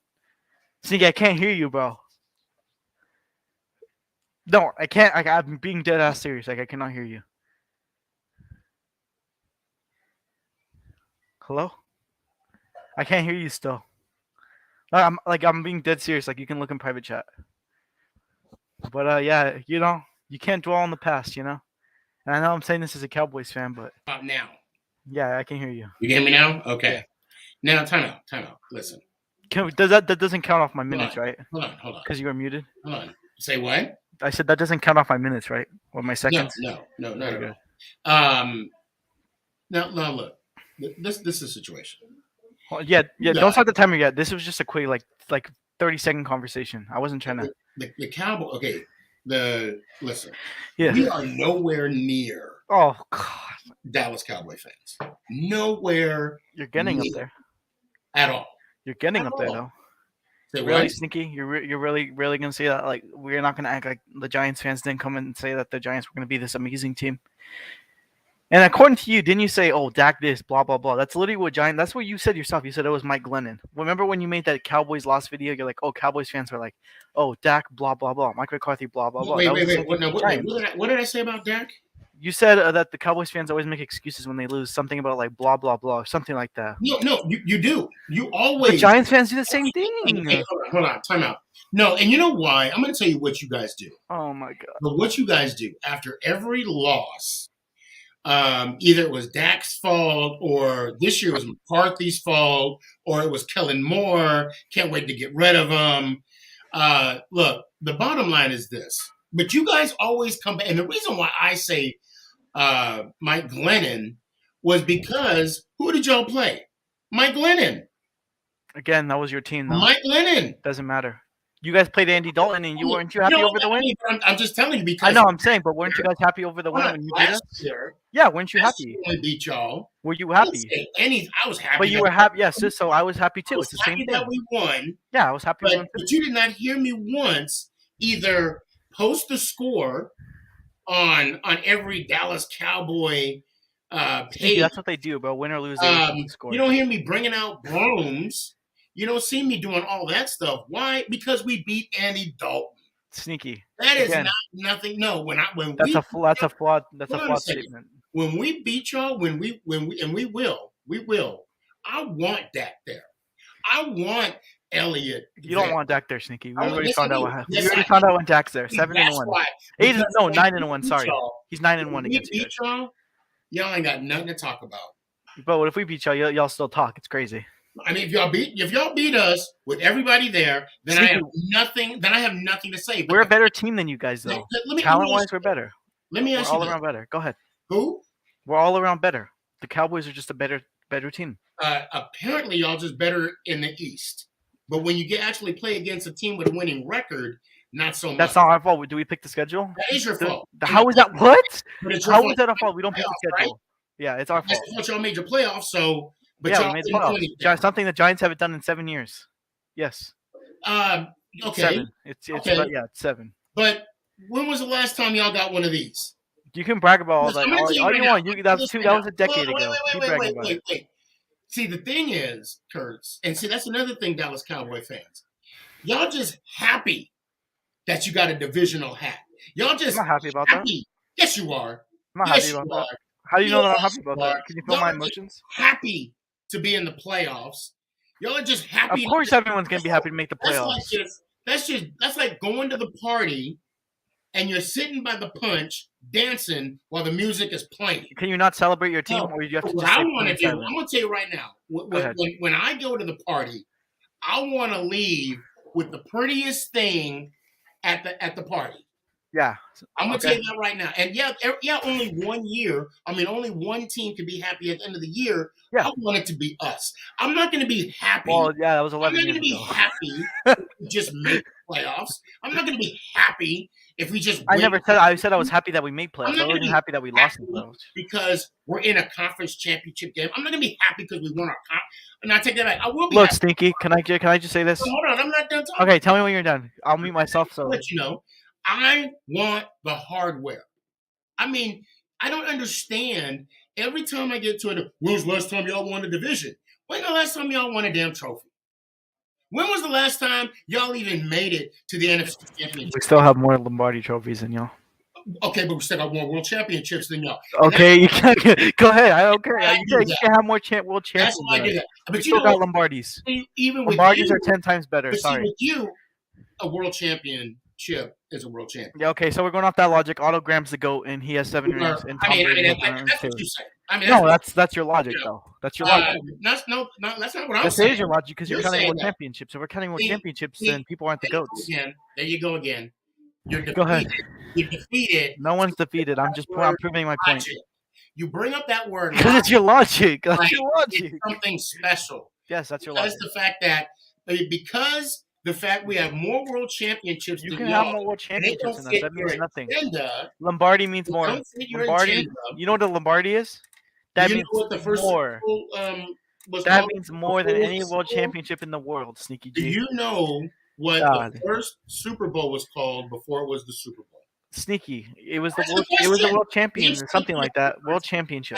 S6: Sneaky, I can't hear you, bro. No, I can't. I'm being dead ass serious. Like, I cannot hear you. Hello? I can't hear you still. I'm being dead serious. Like, you can look in private chat. But, yeah, you can't dwell on the past, And I know I'm saying this as a Cowboys fan, but.
S2: Now.
S6: Yeah, I can hear you.
S2: You hear me now? Okay. Yeah. Now, time out. Listen.
S6: That doesn't count off my minutes, right?
S2: Hold on.
S6: Because you were muted?
S2: Hold on. Say what?
S6: I said that doesn't count off my minutes, right? Or my seconds?
S2: No. Now look. This is a situation.
S6: Well, yeah. Don't start the timer yet. This was just a quick, like 30-second conversation. I wasn't trying to.
S2: The Cowboy. Okay. Listen.
S6: Yeah.
S2: We are nowhere near.
S6: Oh God.
S2: Dallas Cowboy fans. Nowhere.
S6: You're getting up there.
S2: At all.
S6: You're getting up there though.
S2: Say
S6: really,
S2: what?
S6: Sneaky? You're really gonna say that? Like, we're not gonna act like the Giants fans didn't come in and say that the Giants were gonna be this amazing team. And according to you, didn't you say, "Oh, Dak this, blah blah blah"? That's literally what That's what you said yourself. You said it was Mike Glennon. Remember when you made that Cowboys loss video? You're like, "Oh, Cowboys fans were like, oh, Dak, blah blah blah, Mike McCarthy, blah blah blah."
S2: Wait. What did I say about Dak?
S6: You said that the Cowboys fans always make excuses when they lose. Something about like blah blah blah, something like that.
S2: No, you do. You always.
S6: The Giants fans do the same thing.
S2: Hey, hold on, time out. No, and you know why? I'm going to tell you what you guys do.
S6: Oh my God!
S2: But what you guys do after every loss, either it was Dak's fault, or this year was McCarthy's fault, or it was Kellen Moore. Can't wait to get rid of him. Look, the bottom line is this. But you guys always come back, and the reason why I say Mike Glennon was because who did y'all play? Mike Glennon.
S6: Again, that was your team, though.
S2: Mike Glennon.
S6: Doesn't matter. You guys played Andy Dalton, and weren't you happy over the win?
S2: I'm just telling you because
S6: I know I'm saying, but weren't you guys happy over the win when you beat us? Yeah, weren't you happy?
S2: I beat y'all.
S6: Were you happy?
S2: I was happy.
S6: But you were happy, yes. So I was happy too. It's the same thing.
S2: That we won.
S6: Yeah, I was happy.
S2: But you did not hear me once either post the score on every Dallas Cowboy
S6: Sneaky,
S2: hate.
S6: that's what they do, bro. Win or lose, they always keep the score.
S2: You don't hear me bringing out brooms. You don't see me doing all that stuff. Why? Because we beat Andy Dalton.
S6: Sneaky.
S2: That is
S6: Again,
S2: not nothing. No,
S6: that's a flawed
S2: second.
S6: statement.
S2: When we beat y'all, we will. I want Dak there. I want Elliott.
S6: You don't want Dak there, Sneaky. We already
S2: yes,
S6: found
S2: I
S6: out
S2: do.
S6: what happened.
S2: Yes,
S6: We already
S2: I
S6: found
S2: do.
S6: out when Dak's there. 7-1.
S2: That's why.
S6: 9-1. Sorry,
S2: y'all,
S6: he's 9-1
S2: when
S6: against
S2: we
S6: you
S2: beat
S6: guys.
S2: y'all ain't got nothing to talk about.
S6: But what if we beat y'all still talk? It's crazy.
S2: I mean, if y'all beat us with everybody there, then I have nothing. Then I have nothing to say. But
S6: We're a better team than you guys, though. Talent-wise, we're better.
S2: Let me ask you.
S6: We're all around better. Go ahead.
S2: Who?
S6: We're all around better. The Cowboys are just a better team.
S2: Apparently, y'all just better in the East. But when you actually play against a team with a winning record, not so much.
S6: That's not our fault. Do we pick the schedule?
S2: That is your fault.
S6: How is that? What?
S2: But it's your
S6: How
S2: fault.
S6: is that our fault? We don't pick the schedule.
S2: Right?
S6: Yeah, it's our fault.
S2: That's what y'all made your playoffs, so. But
S6: yeah,
S2: y'all
S6: we made the
S2: didn't do
S6: playoffs.
S2: anything.
S6: Something the Giants haven't done in 7 years. Yes.
S2: Okay.
S6: 7. It's
S2: Okay.
S6: it's 7.
S2: But when was the last time y'all got one of these?
S6: You can brag about all
S2: Listen,
S6: that.
S2: I'm gonna tell you
S6: All
S2: right
S6: you
S2: now.
S6: want. That was a decade
S2: Wait,
S6: ago. Keep bragging about it.
S2: wait. See, the thing is, Kurtz, and see, that's another thing, Dallas Cowboy fans. Y'all just happy that you got a divisional hat. Y'all just
S6: I'm not happy about that.
S2: Yes, you are.
S6: I'm not
S2: Yes,
S6: happy about
S2: you
S6: that.
S2: are.
S6: How do you know that I'm
S2: Yes,
S6: happy about
S2: you are.
S6: that? Can you feel
S2: Y'all
S6: my
S2: are just
S6: emotions?
S2: happy to be in the playoffs. Y'all are just happy.
S6: Of course, everyone's gonna be happy to make the playoffs.
S2: That's like going to the party and you're sitting by the punch dancing while the music is playing.
S6: Can you not celebrate your team,
S2: No,
S6: or you have to
S2: what
S6: just
S2: I
S6: sit
S2: want to do,
S6: silent?
S2: I'm going to tell you right now, when I go to the party, I want to leave with the prettiest thing at the party.
S6: Yeah.
S2: I'm going to tell you that right now. And only 1 year. I mean, only one team can be happy at the end of the year.
S6: Yeah.
S2: I want it to be us. I'm not going to be happy.
S6: Well, yeah, that was
S2: I'm
S6: 11
S2: not
S6: years
S2: going to be
S6: ago.
S2: happy if we just make playoffs. I'm not going to be happy if we just win.
S6: I said I was happy that we made playoffs.
S2: I'm not
S6: I wasn't
S2: gonna be
S6: happy that we lost in playoffs.
S2: because we're in a conference championship game. I'm not going to be happy because we won our and I take that back. I will be
S6: Look,
S2: happy.
S6: Sneaky, can I just say this?
S2: Hold on, I'm not done talking.
S6: Okay, tell me when you're done. I'll mute myself. So
S2: I'll let you know. I want the hardware. I mean, I don't understand. Every time I get to it, when was the last time y'all won a division? When the last time y'all won a damn trophy? When was the last time y'all even made it to the NFC Championship?
S6: we still have more Lombardi trophies than y'all.
S2: Okay, but we still got more world championships than y'all.
S6: Okay, you can't go ahead. I don't care.
S2: I
S6: You can have more world champions.
S2: That's why I do that. But
S6: We still got Lombardis.
S2: Even with
S6: Lombardis
S2: you,
S6: are 10 times better.
S2: but see,
S6: Sorry.
S2: with you, a world championship is a world champion.
S6: Yeah. Okay. So we're going off that logic. Otto Graham's the GOAT, and he has 7 rings. And Tom Brady has 7 rings
S2: that's
S6: too.
S2: what you say. I mean,
S6: No, that's your logic, though. That's your logic.
S2: That's not what I'm
S6: This
S2: saying.
S6: is your logic because you're counting
S2: saying
S6: world
S2: that.
S6: championships. If we're counting world
S2: See,
S6: championships,
S2: see,
S6: then people aren't the goats.
S2: There you go again. You're defeated.
S6: Go ahead.
S2: You're defeated.
S6: No one's defeated. I'm proving my point.
S2: Logic. You bring up that word
S6: Because it's your logic. That's
S2: like
S6: your logic.
S2: it's something special.
S6: Yes, that's your
S2: Because
S6: logic.
S2: because the fact we have more world championships
S6: You
S2: than
S6: can
S2: y'all,
S6: have more world
S2: and they
S6: championships
S2: don't
S6: than us.
S2: fit
S6: That means
S2: your
S6: nothing.
S2: agenda,
S6: Lombardi means
S2: they
S6: more.
S2: don't fit your
S6: Lombardi.
S2: agenda.
S6: You know what a Lombardi is? That
S2: Do you
S6: means
S2: know what the first
S6: more.
S2: Super Bowl, was
S6: That
S2: called
S6: means more than
S2: before
S6: any
S2: the
S6: world
S2: Super Bowl?
S6: championship in the world, Sneaky
S2: Do
S6: G.
S2: you know what
S6: God.
S2: the first Super Bowl was called before it was the Super Bowl?
S6: Sneaky. It was the
S2: Answer
S6: world.
S2: the
S6: It was the
S2: question.
S6: world champion,
S2: Answer
S6: or something
S2: the
S6: like that.
S2: question.
S6: World championship.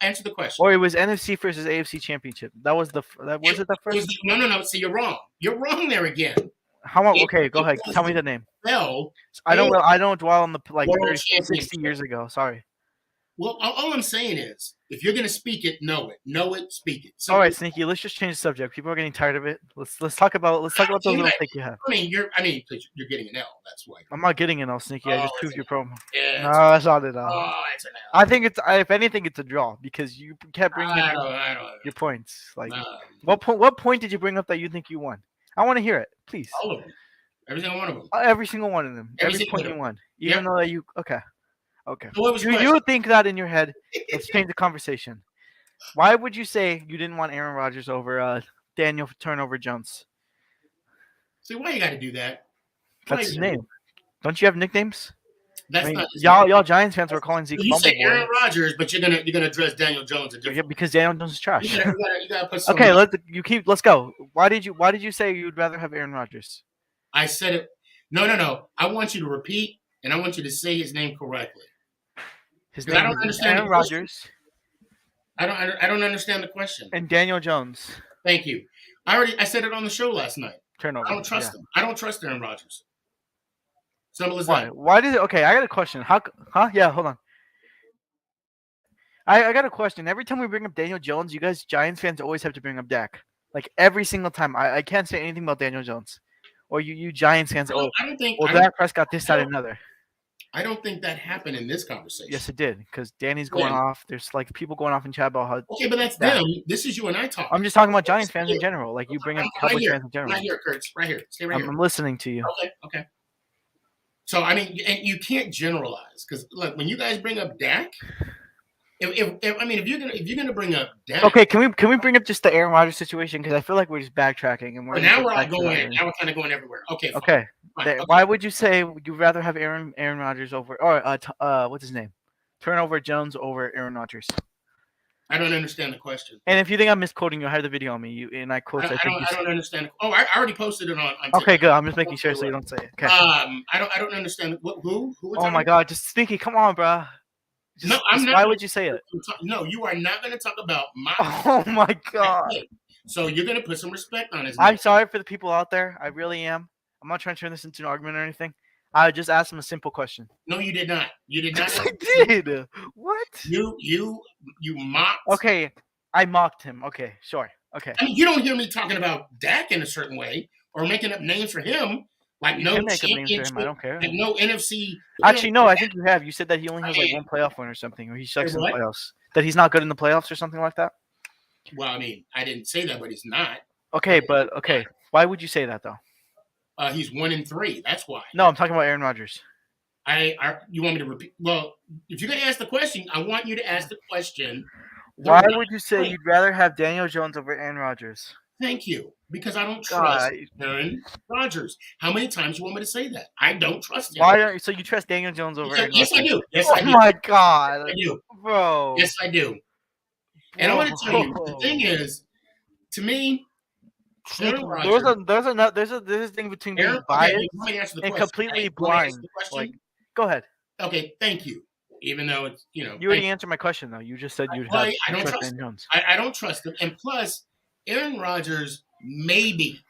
S2: Answer the question.
S6: Or it was NFC versus AFC championship. That was the. Was it the first?
S2: No. See, you're wrong. You're wrong there again.
S6: Okay, go ahead. Tell me the name.
S2: Well,
S6: I don't dwell on the like
S2: World
S6: 30, 60
S2: championship.
S6: years ago. Sorry.
S2: Well, all I'm saying is, if you're going to speak it, know it, speak it.
S6: All right, Sneaky. Let's just change the subject. People are getting tired of it. Let's talk about those little things you have.
S2: I mean, you're getting an L. That's why.
S6: I'm not getting it all, Sneaky. I just proved your promo.
S2: Yeah.
S6: No, that's not it.
S2: Oh, it's an L.
S6: I think it's. If anything, it's a draw because you kept bringing
S2: I
S6: in
S2: don't.
S6: your points. Like,
S2: No.
S6: what point did you bring up that you think you won? I want to hear it, please.
S2: All of them. Every single one of them.
S6: Every single one of them.
S2: Every
S6: Every
S2: single
S6: point
S2: one
S6: you
S2: of
S6: won. Even though that you. Okay.
S2: So what was your
S6: You
S2: question?
S6: think that in your head? Let's change the conversation. Why would you say you didn't want Aaron Rodgers over Daniel Turnover Jones?
S2: See, why you got to do that? Why
S6: That's his
S2: you gotta do
S6: name. Don't you have nicknames?
S2: That's
S6: I mean,
S2: not his name.
S6: y'all Giants fans were calling Zeke
S2: You say
S6: Fumble Boy.
S2: Aaron Rodgers, but you're gonna address Daniel Jones a
S6: Yeah,
S2: different.
S6: because Daniel Jones is trash.
S2: You gotta put some.
S6: Okay, let's go. Why did you say you'd rather have Aaron Rodgers?
S2: I said it. No. I want you to repeat, and I want you to say his name correctly.
S6: His
S2: Because I
S6: name
S2: don't
S6: is
S2: understand
S6: Aaron
S2: the question.
S6: Rodgers.
S2: I don't understand the question.
S6: And Daniel Jones.
S2: Thank you. I said it on the show last night.
S6: Turnover.
S2: I don't trust him. I don't trust Aaron Rodgers. Simple as
S6: Why?
S2: that.
S6: Why did it? Okay, I got a question. Huh? Yeah, hold on. I got a question. Every time we bring up Daniel Jones, you guys Giants fans always have to bring up Dak. Like every single time. I can't say anything about Daniel Jones. Or you Giants fans.
S2: I don't think.
S6: Well, Dak Prescott this, that, and another.
S2: I don't think that happened in this conversation.
S6: Yes, it did. Because Danny's going off. There's like people going off in chat about how.
S2: Okay, but that's them. This is you and I talking.
S6: I'm just talking about Giants fans in general. Like you bring up Cowboys fans in general.
S2: Right here, Kurtz. Right here. Stay right here.
S6: I'm listening to you.
S2: Okay. So I mean, and you can't generalize because look, when you guys bring up Dak, if you're gonna bring up Dak,
S6: okay, can we bring up just the Aaron Rodgers situation because I feel like we're just backtracking and
S2: now we're kind of going everywhere. Okay. Fine.
S6: Okay.
S2: Fine.
S6: Why would you say you'd rather have Aaron Rodgers over or what's his name, Turnover Jones over Aaron Rodgers?
S2: I don't understand the question.
S6: And if you think I'm misquoting you, I have the video on me. I quote.
S2: I don't understand. Oh, I already posted it on
S6: okay, good. I'm just making sure so you don't say it. Okay.
S2: I don't understand. Who?
S6: Oh my God! Just Sneaky, come on, bro.
S2: No, I'm not.
S6: Why would you say it?
S2: No, you are not going to talk about my.
S6: Oh my God!
S2: So you're going to put some respect on his
S6: I'm
S2: name.
S6: sorry for the people out there. I really am. I'm not trying to turn this into an argument or anything. I just asked him a simple question.
S2: No, you did not. You did not.
S6: I did. What?
S2: You mocked.
S6: Okay, I mocked him. Okay, sure. Okay.
S2: I mean, you don't hear me talking about Dak in a certain way or making up names for him. Like
S6: You
S2: no
S6: can make up names for
S2: championship,
S6: him. I don't care.
S2: like no NFC.
S6: Actually, no. I think you have. You said that he only has like one playoff win or something, or he sucks in the
S2: what?
S6: playoffs. That he's not good in the playoffs or something like that.
S2: Well, I mean, I didn't say that, but he's not.
S6: Okay, but okay. Why would you say that though?
S2: He's 1-3. That's why.
S6: No, I'm talking about Aaron Rodgers.
S2: You want me to repeat? Well, if you're going to ask the question, I want you to ask the question.
S6: Why would you say you'd rather have Daniel Jones over Aaron Rodgers?
S2: Thank you, because I don't trust Aaron Rodgers. How many times you want me to say that? I don't trust him.
S6: Why don't you? So you trust Daniel Jones over Aaron Rodgers?
S2: Yes, I do. Yes,
S6: I
S2: do.
S6: Oh my God,
S2: I do,
S6: bro.
S2: Yes, I do. And I want to tell you, the thing is, to me, Aaron Rodgers.
S6: There's a thing between being biased and completely blind. Like, go ahead.
S2: Okay, thank you. Even though it's
S6: you already answered my question though. You just said you'd have.
S2: I don't trust Aaron Jones. I don't trust him, and plus, Aaron Rodgers maybe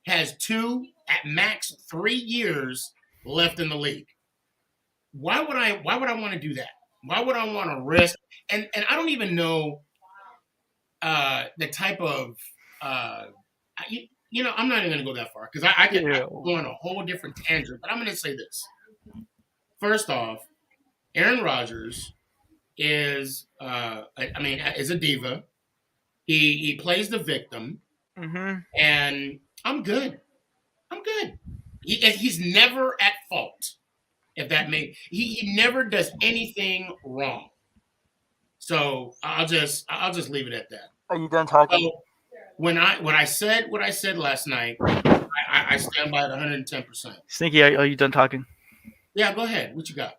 S2: has 2 at max 3 years left in the league. Why would I want to do that? Why would I want to risk? And I don't even know the type of I'm not even going to go that far because I could go on a whole different tangent. But I'm going to say this. First off, Aaron Rodgers is is a diva. He plays the victim, and I'm good. He's never at fault. If that makes he never does anything wrong. So I'll just leave it at that.
S6: Are you done talking?
S2: So when I said what I said last night, I stand by it 110%.
S6: Sneaky, are you done talking?
S2: Yeah, go ahead. What you got?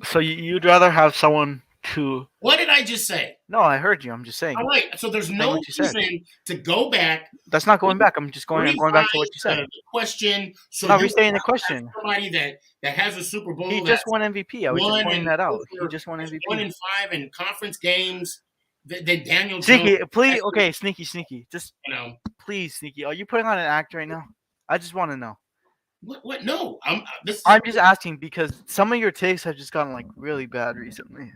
S6: So you'd rather have someone to...
S2: What did I just say?
S6: No, I heard you. I'm just saying.
S2: All right. So there's no reason to go back.
S6: That's not going back. I'm just going back to what you said.
S2: The question. So
S6: no, restating the question.
S2: Somebody that has a Super Bowl.
S6: He just won MVP. I was just pointing that out. He just won MVP.
S2: 1-5 in conference games. Then Daniel
S6: Sneaky,
S2: Jones.
S6: please. Okay, Sneaky. Just please, Sneaky. Are you putting on an act right now? I just want to know.
S2: What? No, I'm
S6: just asking because some of your takes have just gotten like really bad recently.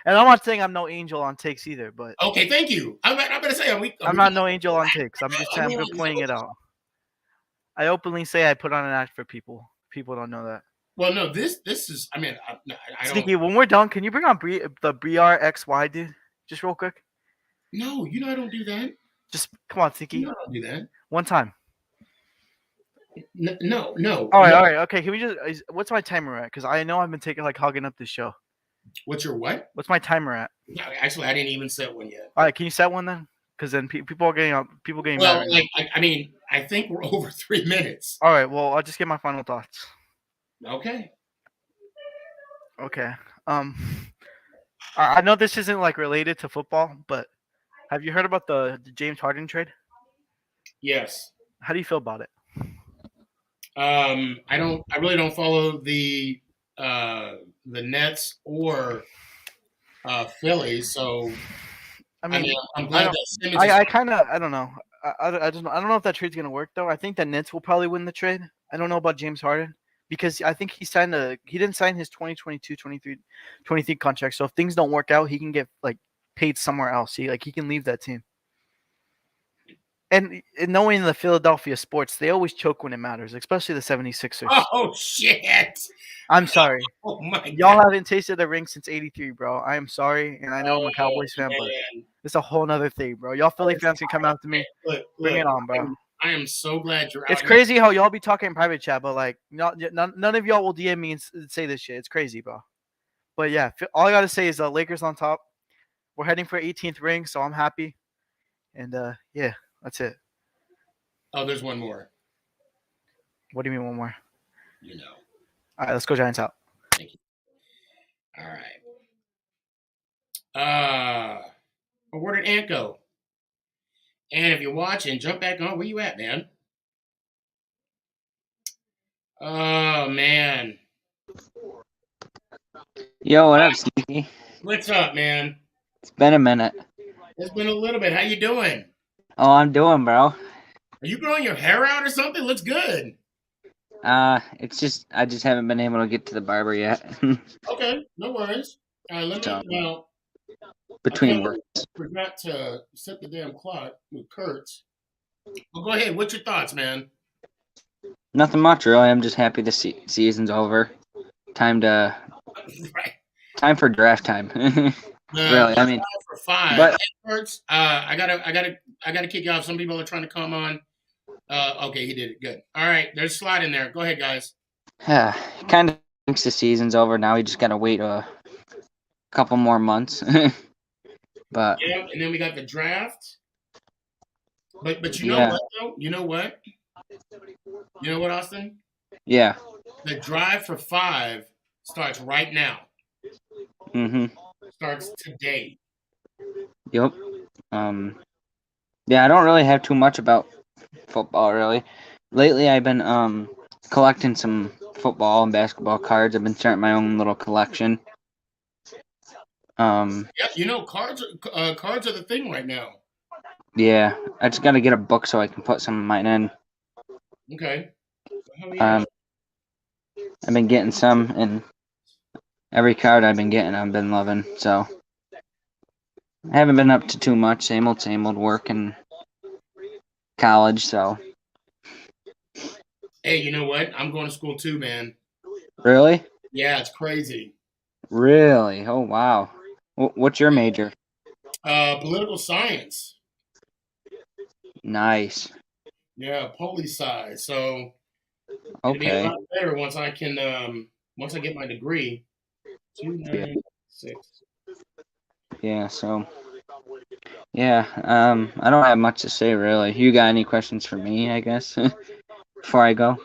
S6: And I'm not saying I'm no angel on takes either, but
S2: okay, thank you. I'm gonna say
S6: I'm not no angel on takes. I'm just pointing it out. I openly say I put on an act for people. People don't know that.
S2: Well, no, this is. I mean, I don't.
S6: Sneaky, when we're done, can you bring on the BRXY dude, just real quick?
S2: No, I don't do that.
S6: Just come on, Sneaky.
S2: I don't do that.
S6: One time.
S2: No.
S6: All right. Okay, can we just? What's my timer at? Because I know I've been hogging up this show.
S2: What's your what?
S6: What's my timer at?
S2: No, actually, I didn't even set one yet.
S6: All right, can you set one then? Because then people are getting up. People getting
S2: well,
S6: mad.
S2: I think we're over 3 minutes.
S6: All right. Well, I'll just get my final thoughts.
S2: Okay.
S6: I know this isn't like related to football, but have you heard about the James Harden trade?
S2: Yes.
S6: How do you feel about it?
S2: I really don't follow the the Nets or Philly. So
S6: I
S2: I
S6: mean,
S2: mean, I'm
S6: I
S2: glad
S6: don't.
S2: that Simmons is.
S6: I don't know. I just I don't know if that trade's gonna work though. I think the Nets will probably win the trade. I don't know about James Harden because I think he didn't sign his 2022 23 contract. So if things don't work out, he can get like paid somewhere else. He can leave that team. And knowing the Philadelphia sports, they always choke when it matters, especially the 76ers.
S2: Oh shit!
S6: I'm sorry.
S2: Oh my
S6: Y'all
S2: god!
S6: haven't tasted the ring since '83, bro. I am sorry, and I know I'm a Cowboys fan, but
S2: Man.
S6: it's a whole nother thing, bro. Y'all Philly fans can come out to me.
S2: Look,
S6: Bring it on, bro.
S2: I am so glad you're out.
S6: It's crazy how y'all be talking in private chat, but like, none of y'all will DM me and say this shit. It's crazy, bro. But yeah, all I gotta say is Lakers on top. We're heading for 18th ring, so I'm happy. And yeah, that's it.
S2: Oh, there's one more.
S6: What do you mean one more?
S2: You know.
S6: All right, let's go Giants out.
S2: Thank you. All right. Where did Ant go? And if you're watching, jump back on. Where you at, man? Oh man.
S7: Yo, what up, Sneaky?
S2: What's up, man?
S7: It's been a minute.
S2: It's been a little bit. How you doing?
S7: Oh, I'm doing, bro.
S2: Are you growing your hair out or something? Looks good.
S7: It's just I just haven't been able to get to the barber yet.
S2: Okay, no worries. All right, let me now.
S7: Between work.
S2: Forgot to set the damn clock with Kurtz. Well, go ahead. What's your thoughts, man?
S7: Nothing much, really. I'm just happy the season's over. Time for draft time. Really, I mean,
S2: for 5.
S7: but
S2: Kurtz, I gotta kick you off. Some people are trying to come on. Okay, he did it. Good. All right, there's a slide in there. Go ahead, guys.
S7: kind of thinks the season's over now. We just gotta wait a couple more months. But
S2: yeah, and then we got the draft. But you know what though? You know what? You know what, Austin?
S7: Yeah.
S2: The drive for 5 starts right now. Starts today.
S7: Yep. Yeah, I don't really have too much about football really. Lately I've been collecting some football and basketball cards. I've been starting my own little collection.
S2: Yeah, you know, cards are the thing right now.
S7: Yeah, I just gotta get a book so I can put some of mine in.
S2: Okay.
S7: I've been getting some, and every card I've been getting, I've been loving. So I haven't been up to too much. Same old work and college. So.
S2: Hey, you know what? I'm going to school too, man.
S7: Really?
S2: Yeah, it's crazy.
S7: Really? Oh wow. What's your major?
S2: Political science.
S7: Nice.
S2: Yeah, poli-sci. So it'll be a
S7: Okay.
S2: lot better once I get my degree. 296.
S7: Yeah. So. Yeah. I don't have much to say really. You got any questions for me? I guess before I go.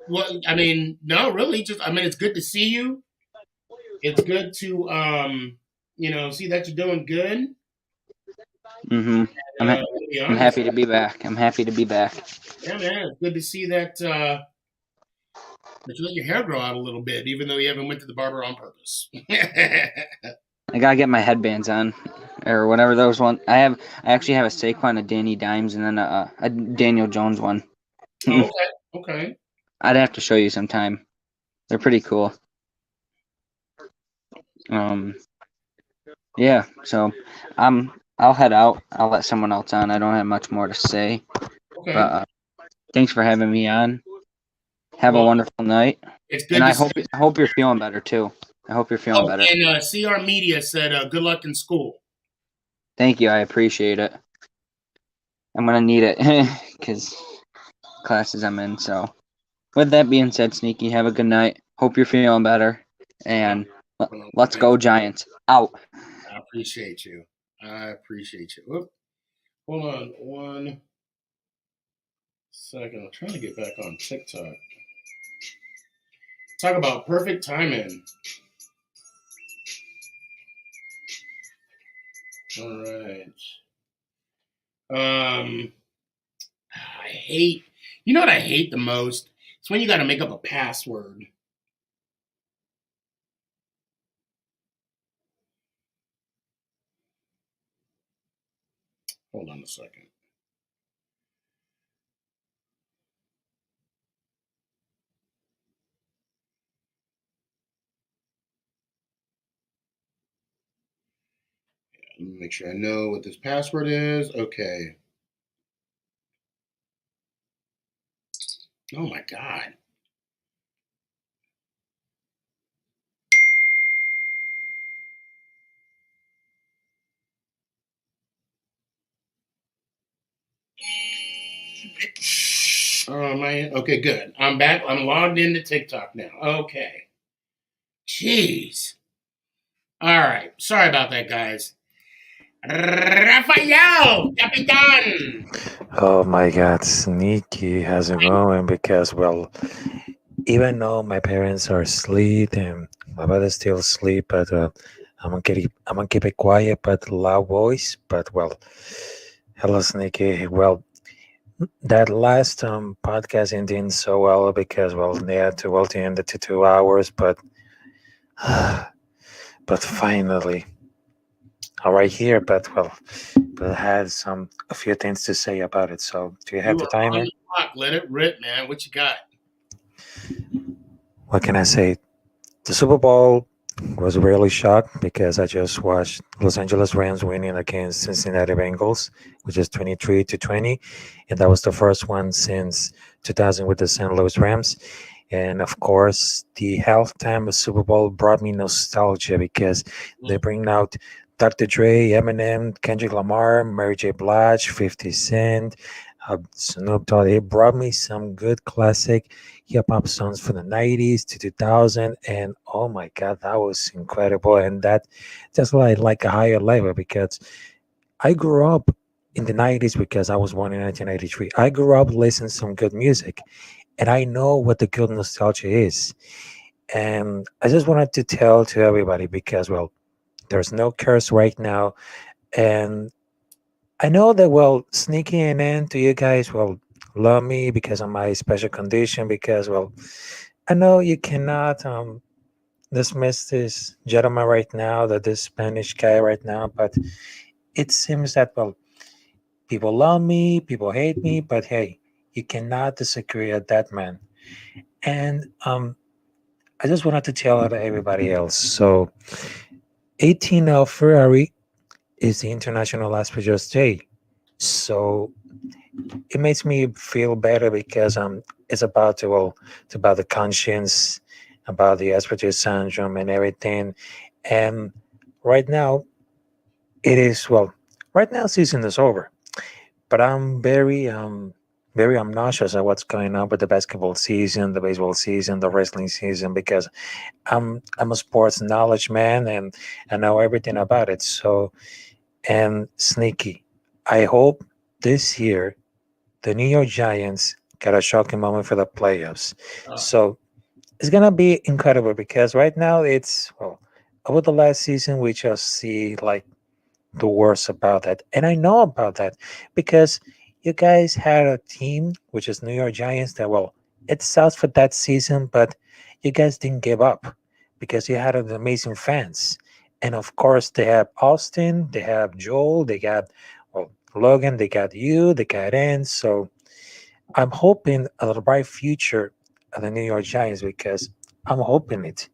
S2: Well, I mean, no, really. It's good to see you. It's good to see that you're doing good.
S7: I'm happy to be back. I'm happy to be back.
S2: Yeah, man. It's good to see that that you let your hair grow out a little bit, even though you haven't went to the barber on purpose.
S7: I gotta get my headbands on, or whatever those one. I actually have a Saquon, a Danny Dimes, and then a Daniel Jones one.
S2: Okay.
S7: I'd have to show you sometime. They're pretty cool. Yeah. So, I'll head out. I'll let someone else on. I don't have much more to say.
S2: Okay.
S7: But thanks for having me on. Have a wonderful night.
S2: It's good.
S7: And I hope you're feeling better too. I hope you're feeling better.
S2: And CR Media said, "Good luck in school."
S7: Thank you. I appreciate it. I'm gonna need it because classes I'm in. So, with that being said, Sneaky, have a good night. Hope you're feeling better. And let's go Giants. Out.
S2: I appreciate you. Oop. Hold on 1 second. I'm trying to get back on TikTok. Talk about perfect timing. All right. You know what I hate the most? It's when you got to make up a password. Hold on a second. Let me make sure I know what this password is. Okay. Oh my God. Oh man. Okay, good. I'm back. I'm logged into TikTok now. Okay. Jeez. All right. Sorry about that, guys. Rafael, Capitan.
S8: Oh my God, Sneaky, how's it going? Because, well, even though my parents are asleep and my brother's still asleep, but I'm gonna keep it quiet but loud voice. But well, hello, Sneaky. Well, that last podcast ending so well because well they had to well to end it to 2 hours, but but finally, all right here. But well, but I had a few things to say about it. So do you have
S2: You
S8: the
S2: are on
S8: timer?
S2: the clock. Let it rip, man. What you got?
S8: What can I say? The Super Bowl was really shocked because I just watched Los Angeles Rams winning against Cincinnati Bengals, which is 23-20, and that was the first one since 2000 with the St. Louis Rams. And of course, the halftime Super Bowl brought me nostalgia because they bring out Dr. Dre, Eminem, Kendrick Lamar, Mary J. Blige, 50 Cent, Snoop Dogg. It brought me some good classic hip hop songs from the 90s to 2000. And oh my God, that was incredible. And that just like a higher level because I grew up in the 90s because I was born in 1993. I grew up listening to some good music and I know what the good nostalgia is. And I just wanted to tell to everybody because, well, there's no curse right now. And I know that, well, sneaking in to you guys will love me because of my special condition. Because, well, I know you cannot dismiss this gentleman right now, that this Spanish guy right now, but it seems that, well, people love me, people hate me, but hey, you cannot disagree at that man. And I just wanted to tell everybody else. So, 18 of Ferrari is the International Asperger's Day. So it makes me feel better because it's about the well, it's about the conscience, about the Asperger's syndrome and everything. And right now it is well, right now season is over, but I'm very obnoxious at what's going on with the basketball season, the baseball season, the wrestling season because I'm a sports knowledge man and I know everything about it. So and Sneaky, I hope this year the New York Giants got a shocking moment for the playoffs.
S2: Uh,
S8: So it's gonna be incredible because right now it's well over the last season we just see like the worst about that. And I know about that because you guys had a team which is New York Giants that well it sucks for that season, but you guys didn't give up because you had an amazing fans. And of course they have Austin, they have Joel, they got well Logan, they got you, they got Ann. So I'm hoping a bright future of the New York Giants because I'm hoping it.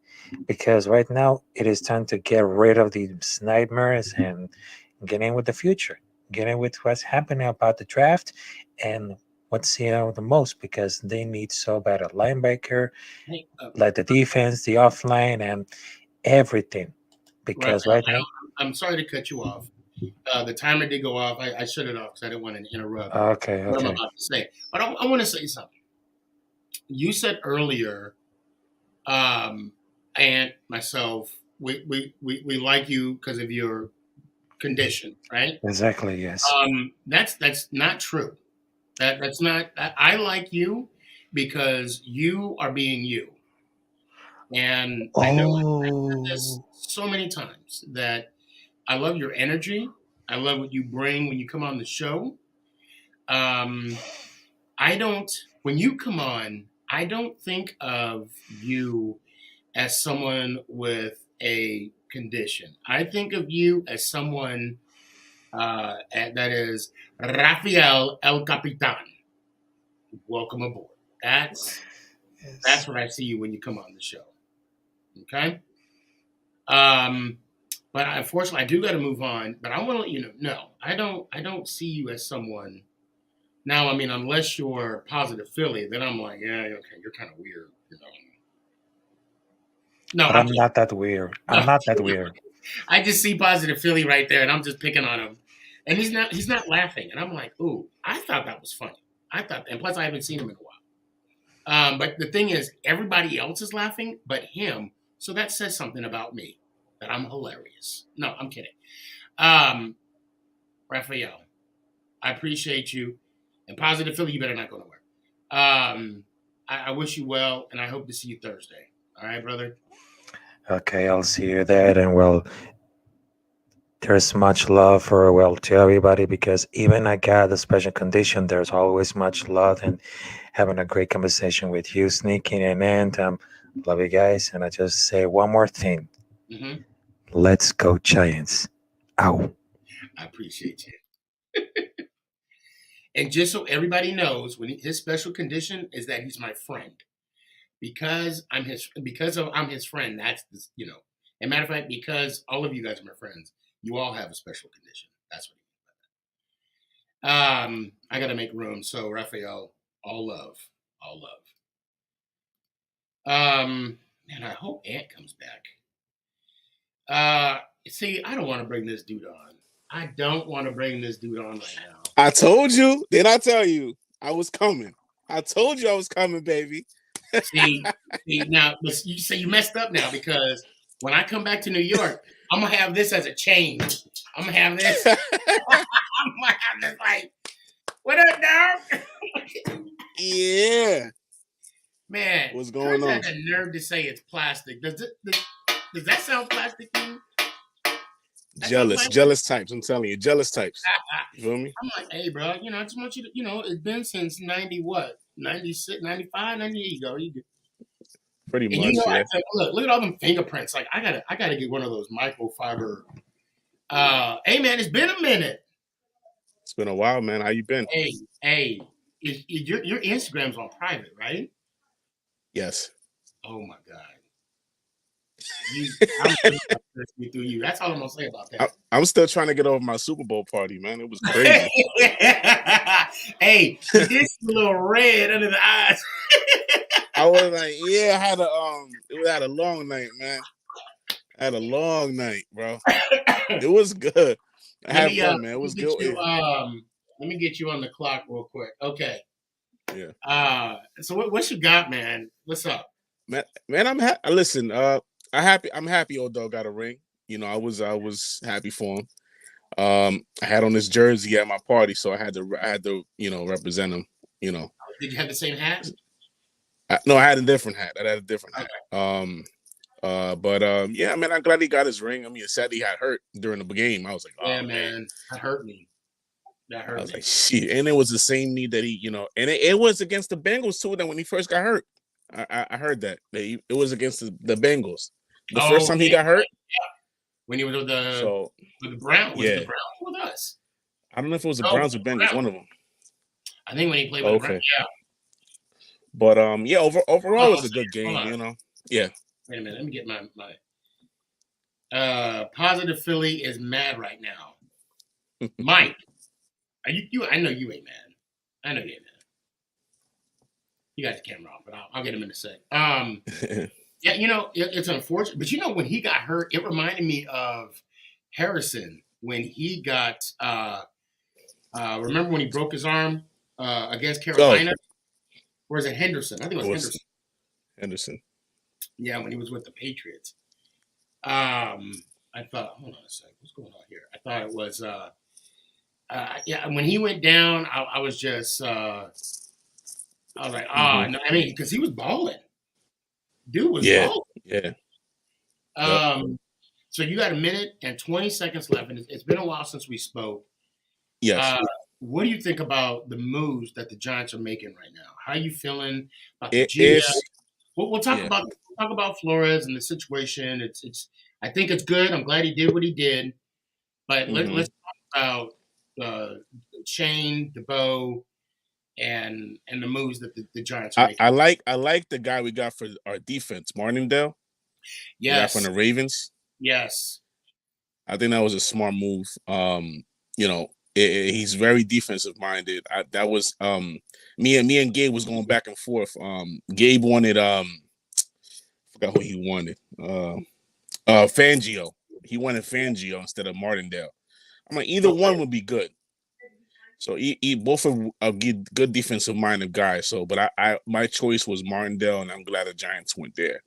S8: Because right now it is time to get rid of these nightmares and get in with the future. Get in with what's happening about the draft and what's the most because they need so bad a linebacker,
S2: hey,
S8: like the defense, the offline, and everything.
S2: Rafael,
S8: Because right now,
S2: I'm sorry to cut you off. The timer did go off. I shut it off because I didn't want to interrupt
S8: okay,
S2: what I'm
S8: okay,
S2: about to say. But I want to say something. You said earlier, and myself, we like you because of your condition, right?
S8: exactly, yes.
S2: That's not true. That's not. I like you because you are being you, and I know I've said this
S8: Oh,
S2: so many times that I love your energy. I love what you bring when you come on the show. Um, I don't. When you come on, I don't think of you as someone with a condition. I think of you as someone And that is Rafael El Capitan. Welcome aboard. That's what I see you when you come on the show. Okay. But unfortunately, I do got to move on. But I want to let you know, no, I don't see you as someone. Now, I mean, unless you're Positive Philly, then I'm like, yeah, okay, you're kind of weird, you know. No,
S8: But I'm not that weird. I'm not that weird.
S2: I just see Positive Philly right there, and I'm just picking on him, and he's not laughing, and I'm like, ooh, I thought that was funny. And plus I haven't seen him in a while. But the thing is, everybody else is laughing, but him. So that says something about me, that I'm hilarious. No, I'm kidding. Raphael, I appreciate you, and Positive Philly, you better not go nowhere. I wish you well, and I hope to see you Thursday. All right, brother.
S8: Okay, I'll see you there. And well, there's much love to everybody, because even I got a special condition, there's always much love and having a great conversation with you, Sneaky. And love you guys. And I just say one more thing.
S2: Mm-hmm.
S8: Let's go Giants. Ow.
S2: I appreciate you. And just so everybody knows, his special condition is that he's my friend. Because I'm his friend, that's this, you know. As a matter of fact, because all of you guys are my friends, you all have a special condition. That's what I mean by that. I gotta make room. So Raphael, all love. Man, I hope Ant comes back. See, I don't want to bring this dude on. right now.
S9: I told you. Did I tell you I was coming? I told you I was coming, baby.
S2: See, now you say you messed up now, because when I come back to New York, I'm gonna have this as a change. I'm gonna have this. Like, what up, dog?
S9: Yeah.
S2: Man,
S9: what's going on?
S2: Has the nerve to say it's plastic. Does that sound plastic to you?
S9: Jealous types. I'm telling you, jealous types. You feel me?
S2: I'm like, hey, bro, I just want you to, it's been since 90 what? 96, 95, 90, you go.
S9: Pretty
S2: and
S9: much, yeah.
S2: Look at all them fingerprints. Like, I gotta get one of those microfiber. Hey, man, it's been a minute.
S9: It's been a while, man. How you been?
S2: Hey, your Instagram's on private, right?
S9: Yes.
S2: Oh my God. I'm through you. That's all I'm gonna say about that.
S9: I'm still trying to get over my Super Bowl party, man. It was crazy.
S2: Hey, this little red under the eyes.
S9: I was like, yeah, I had a long night, man. I had a long night, bro. It was good. I had fun, man. It was good.
S2: Let me get you on the clock real quick. Okay.
S9: Yeah.
S2: So what you got, man? What's up?
S9: Man, I'm happy. Listen, I'm happy old dog got a ring. I was happy for him. I had on this jersey at my party, so I had to represent him.
S2: Did you have the same hat?
S9: No, I had a different hat. Okay. Yeah, man, I'm glad he got his ring. I mean, sadly he had hurt during the game. I was like, oh,
S2: yeah, man, that hurt me.
S9: I was like, shit. And it was the same knee that he, and it was against the Bengals too. Then when he first got hurt, I heard that it was against the Bengals. The first time he got hurt.
S2: Yeah. When he was with the Browns. Was the Browns with us?
S9: I don't know if it was the Browns or Bengals, one of them.
S2: I think when he played with the Browns, yeah.
S9: But yeah, overall it was a good game, Yeah.
S2: Wait a minute, let me get my Positive Philly is mad right now. Mike, are you? I know you ain't mad. I know you ain't mad. You got the camera off, but I'll get him in a sec. Yeah, it's unfortunate, but when he got hurt, it reminded me of Harrison when he got. Remember when he broke his arm against Carolina? Or is it Henderson? I think it was Henderson.
S9: Henderson.
S2: Yeah, when he was with the Patriots. I thought, hold on a second, what's going on here? I thought it was, when he went down, I was just, I was like, no, I mean, because he was balling. Dude was balling.
S9: Yeah.
S2: So you got a minute and 20 seconds left, and it's been a while since we spoke.
S9: Yes.
S2: What do you think about the moves that the Giants are making right now? How are you feeling about the GM? We'll talk about Flores and the situation. It's I think it's good. I'm glad he did what he did. But let's about Shane, DeBow, and the moves that the Giants are making.
S9: I like the guy we got for our defense, Martindale. The guy from
S2: Yes,
S9: the Ravens.
S2: yes.
S9: I think that was a smart move. He's very defensive minded. That was me and Gabe was going back and forth. Gabe wanted forgot who he wanted. Fangio. He wanted Fangio instead of Martindale. I'm like, either one would be good. So both are good defensive minded guys. So, but my choice was Martindale, and I'm glad the Giants went there.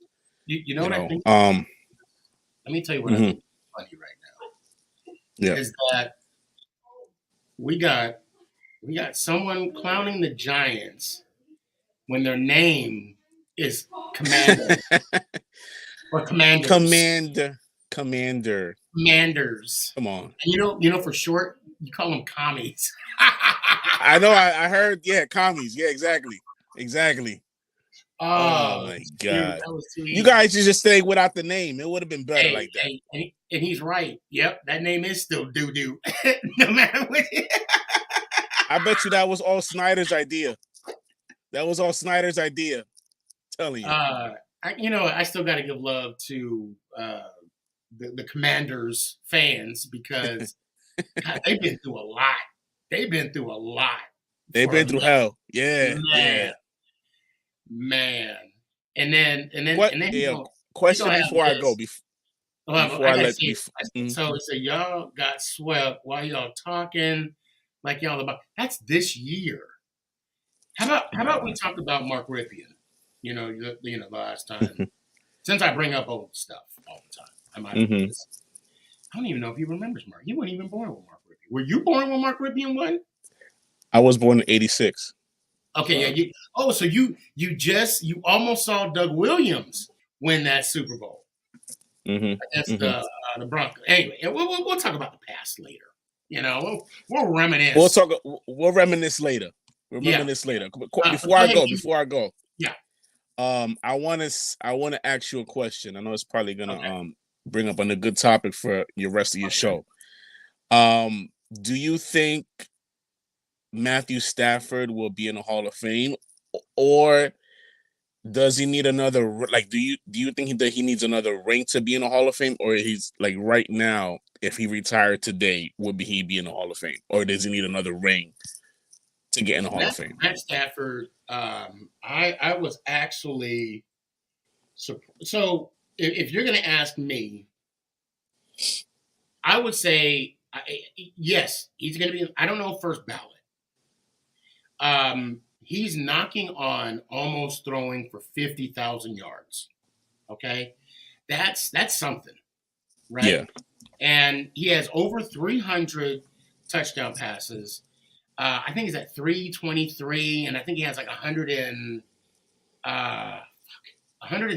S2: You know what I think? Let me tell you what I think is funny right now.
S9: Yeah.
S2: Is that we got someone clowning the Giants when their name is Commander or Commanders.
S9: Commander.
S2: Commanders.
S9: Come on.
S2: And you know for short, you call them commies.
S9: I know. I heard. Yeah, commies. Yeah, exactly. Oh my God! Dude, you guys should just stay without the name. It would have been better like that.
S2: And he's right. Yep, that name is still doo doo. No matter what.
S9: I bet you that was all Snyder's idea. I'm telling you.
S2: I still got to give love to the Commanders fans because God, they've been through a lot. They've been through
S9: hell. Yeah.
S2: Man. And then
S9: question before I go.
S2: So y'all got swept while y'all talking like y'all about that's this year. How about we talk about Mark Ripien? The last time. Since I bring up old stuff all the time. I don't even know if he remembers Mark. He wasn't even born when Mark Ripien. Were you born when Mark Ripien won?
S9: I was born in '86.
S2: Okay, yeah. So you almost saw Doug Williams win that Super Bowl against the Broncos. Anyway, we'll talk about the past later. We'll reminisce.
S9: We'll reminisce later. Before I go.
S2: Yeah.
S9: I want to ask you a question. I know it's probably gonna bring up a good topic for your rest of your show. Do you think Matthew Stafford will be in the Hall of Fame, or does he need another? Like, do you think that he needs another ring to be in the Hall of Fame, or he's like right now, if he retired today, would he be in the Hall of Fame, or does he need another ring to get in the Hall of Fame?
S2: Matt Stafford, I was actually so if you're going to ask me, I would say yes, he's going to be. I don't know first ballot. He's knocking on almost throwing for 50,000 yards. Okay, that's something, right?
S9: Yeah.
S2: And he has over 300 touchdown passes. I think he's at 323, and I think he has like 100 and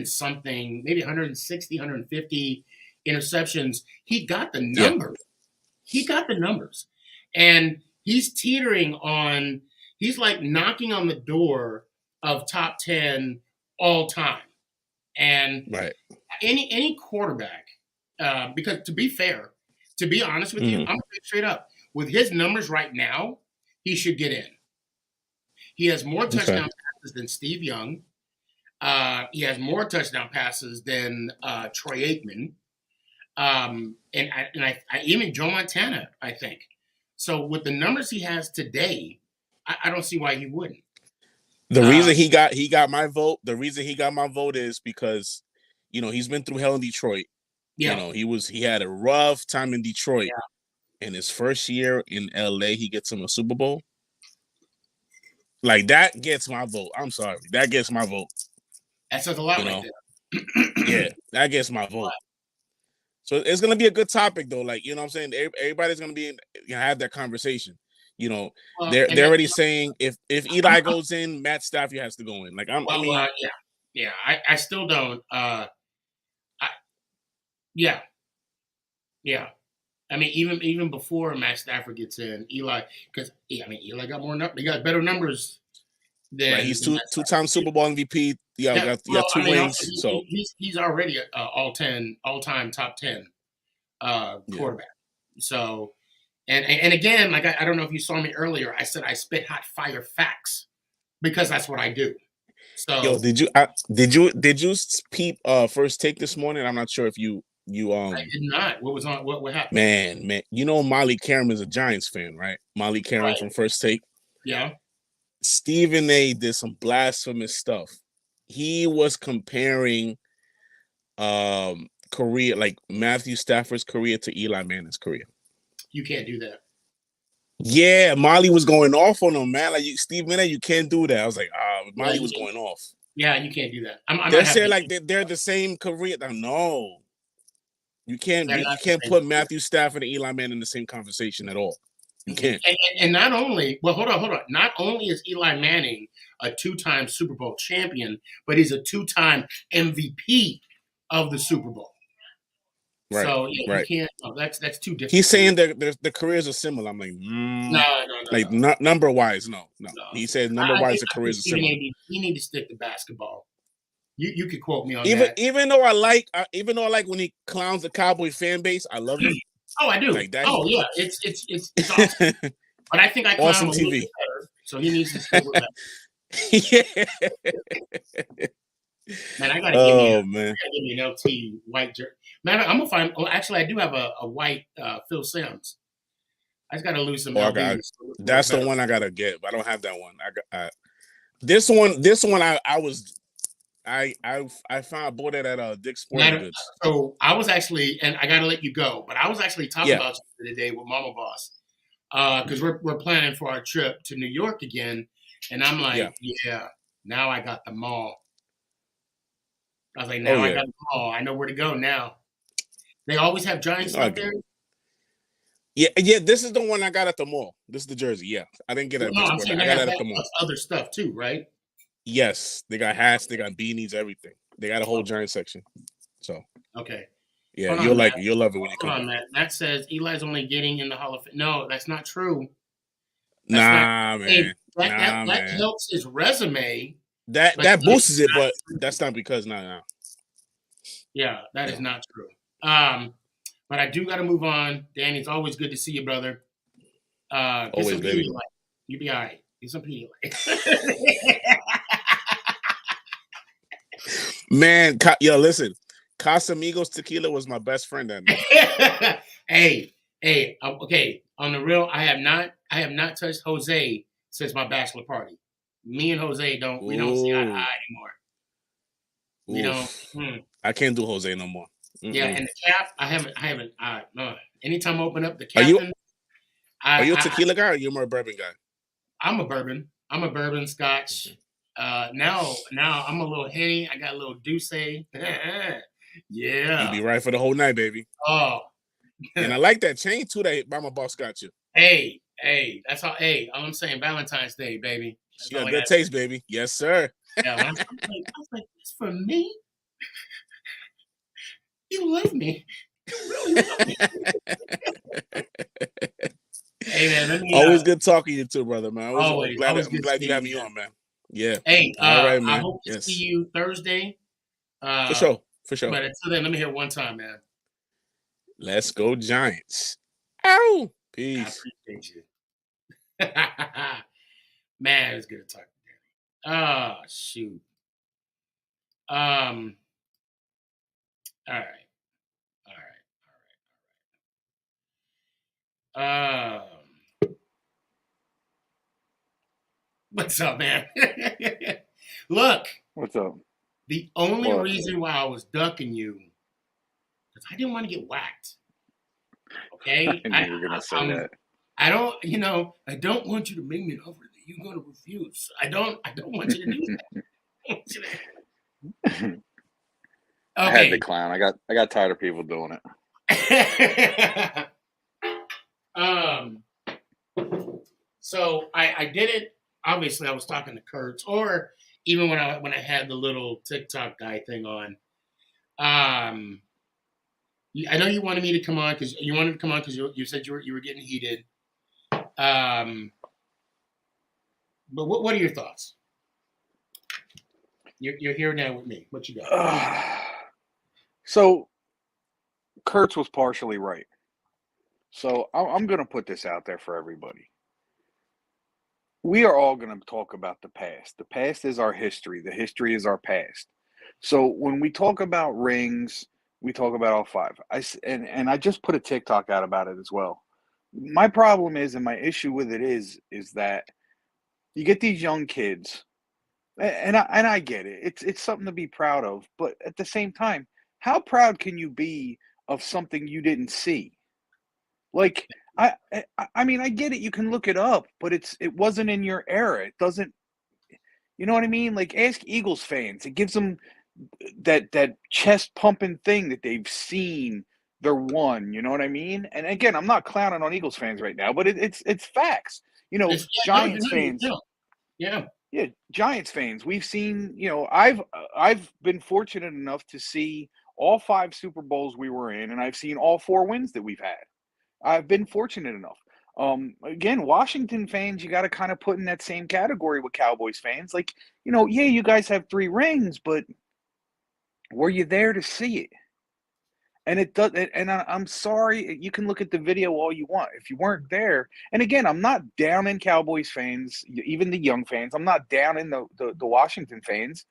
S2: something, maybe 160, 150 interceptions. He got the numbers. And he's teetering on. He's like knocking on the door of top 10 all time. And any quarterback, because to be fair, to be honest with you, I'm going to be straight up. With his numbers right now, he should get in. He has more touchdown passes than Steve Young. He has more touchdown passes than Troy Aikman. And even Joe Montana, I think. So with the numbers he has today, I don't see why he wouldn't.
S9: The reason he got my vote. The reason he got my vote is because, he's been through hell in Detroit.
S2: Yeah.
S9: He had a rough time in Detroit. Yeah. In his first year in LA, he gets him a Super Bowl. Like, that gets my vote. I'm sorry. That gets my vote.
S2: That says a lot right there.
S9: Yeah, that gets my vote. So it's going to be a good topic, though. Like, what I'm saying? Everybody's going to be have that conversation. They're already saying if Eli goes in, Matt Stafford has to go in. Like,
S2: I still don't. Yeah. I mean, even before Matt Stafford gets in, Eli, because Eli got more numbers. He got better numbers than
S9: he's two-time Super Bowl MVP. Got two rings. So
S2: he's already an all-time top 10 quarterback. So And again, like I don't know if you saw me earlier. I said I spit hot fire facts because that's what I do.
S9: Yo,
S2: So
S9: did you peep first take this morning? I'm not sure if you
S2: I did not. What was on? What happened?
S9: man, you know Molly Karam is a Giants fan, right? Molly Karam
S2: Right.
S9: from First Take.
S2: Yeah.
S9: Stephen A did some blasphemous stuff. He was comparing career, like Matthew Stafford's career to Eli Manning's career.
S2: You can't do that.
S9: Yeah, Molly was going off on him, man. Like Stephen A, you can't do that. I was like, Molly was going off.
S2: Yeah, you can't do that.
S9: They're saying like they're the same career. No, you can't. You can't put Matthew Stafford and Eli Manning in the same conversation at all. You can't.
S2: And not only, well, hold on. Not only is Eli Manning a 2-time Super Bowl champion, but he's a 2-time MVP of the Super Bowl.
S9: Right.
S2: So
S9: right.
S2: You can't. No, that's too different.
S9: He's saying that the careers are similar. I'm like,
S2: no.
S9: Like number wise, no. He said number wise, the careers are similar.
S2: You need to stick to basketball. You could quote me on
S9: that.
S2: that.
S9: Even though I like when he clowns the Cowboy fan base, I love him.
S2: Oh, I do.
S9: Like that.
S2: Oh, yeah. It's awesome. But I think I clown
S9: awesome
S2: him
S9: TV.
S2: Better, so he needs to stick with that.
S9: Yeah.
S2: Man, I gotta give me an LT white jersey. Man, I'm gonna find. Well, actually, I do have a white Phil Simms. I just gotta lose some.
S9: That's the one I gotta get, but I don't have that one. This one. I bought it at Dick's Sporting Goods.
S2: So I was actually, and I gotta let you go, but I was actually talking about you today with Mama Boss, because we're planning for our trip to New York again, and I'm like, now I got the mall. I was like, now I got the mall. I know where to go now. They always have Giants stuff there.
S9: Yeah. This is the one I got at the mall. This is the jersey. Yeah, I didn't get it.
S2: No, I'm saying I got
S9: it at the mall.
S2: Other stuff too, right?
S9: Yes, they got hats, they got beanies, everything. They got a whole Giant section. So
S2: okay,
S9: yeah, you'll like it. You'll love it when you come.
S2: Hold on, Matt. Matt says Eli's only getting in the Hall of Fame. No, that's not true.
S9: Man.
S2: That helps his resume.
S9: That boosts it, but that's not because no.
S2: Yeah, that is not true. But I do got to move on. Danny, it's always good to see you, brother.
S9: Always, baby.
S2: You be all right. Get some Pedialyte.
S9: Man, yo, listen. Casamigos tequila was my best friend that night.
S2: Hey, okay. On the real, I have not touched Jose since my bachelor party. Me and Jose don't see eye to eye anymore. We don't.
S9: I can't do Jose no more.
S2: Yeah, and the cap, I haven't. No. Anytime I open up the captain,
S9: are you a tequila guy or you're more a bourbon guy?
S2: I'm a bourbon. I'm a bourbon Scotch. Now I'm a little Henny. I got a little Douce. Yeah.
S9: You be right for the whole night, baby.
S2: Oh.
S9: And I like that chain too that Mama Boss got you.
S2: Hey, that's all. Hey, all I'm saying, Valentine's Day, baby.
S9: She got good taste, baby. Yes, sir.
S2: Yeah, I was like, it's for me. You love me. You really love me. Hey man,
S9: always good talking to you too, brother, man.
S2: I'm
S9: glad you have me on, man. Yeah.
S2: Hey,
S9: all right, man.
S2: I hope to see you Thursday.
S9: For sure.
S2: But until then, let me hear one time, man.
S9: Let's go Giants. Ow. Peace.
S2: I appreciate you. Man, it was good to talk to Danny. Oh, shoot. All right. What's up, man? Look.
S10: What's up?
S2: The only reason why I was ducking you is I didn't want to get whacked. Okay?
S10: I knew you were going to say that.
S2: I don't want you to make me an offer that you're going to refuse. I don't want you to do that.
S10: Okay. I had to clown. I got tired of people doing
S2: it. So I did it. Obviously, I was talking to Kurtz, or even when I had the little TikTok guy thing on. I know you wanted me to come on because you said you were getting heated. But what are your thoughts? You're here now with me. What you got?
S10: So, Kurtz was partially right.
S11: So I'm going to put this out there for everybody. We are all going to talk about the past. The past is our history. The history is our past. So when we talk about rings, we talk about all five. And I just put a TikTok out about it as well. My problem is, and my issue with it is that you get these young kids, and I get it. It's something to be proud of, but at the same time, how proud can you be of something you didn't see? Like I mean, I get it. You can look it up, but it wasn't in your era. It doesn't. You know what I mean? Like, ask Eagles fans. It gives them that chest pumping thing that they've seen. They're one. You know what I mean? And again, I'm not clowning on Eagles fans right now, but it's facts. You know, Giants fans.
S2: Yeah.
S11: Yeah, Giants fans. We've seen. You know, I've been fortunate enough to see all 5 Super Bowls we were in, and I've seen all 4 wins that we've had. I've been fortunate enough. Again, Washington fans, you got to kind of put in that same category with Cowboys fans. Like, you know, yeah, you guys have 3 rings, but were you there to see it? And it does. And I'm sorry, you can look at the video all you want. If you weren't there, and again, I'm not down in Cowboys fans, even the young fans. I'm not down in the Washington fans.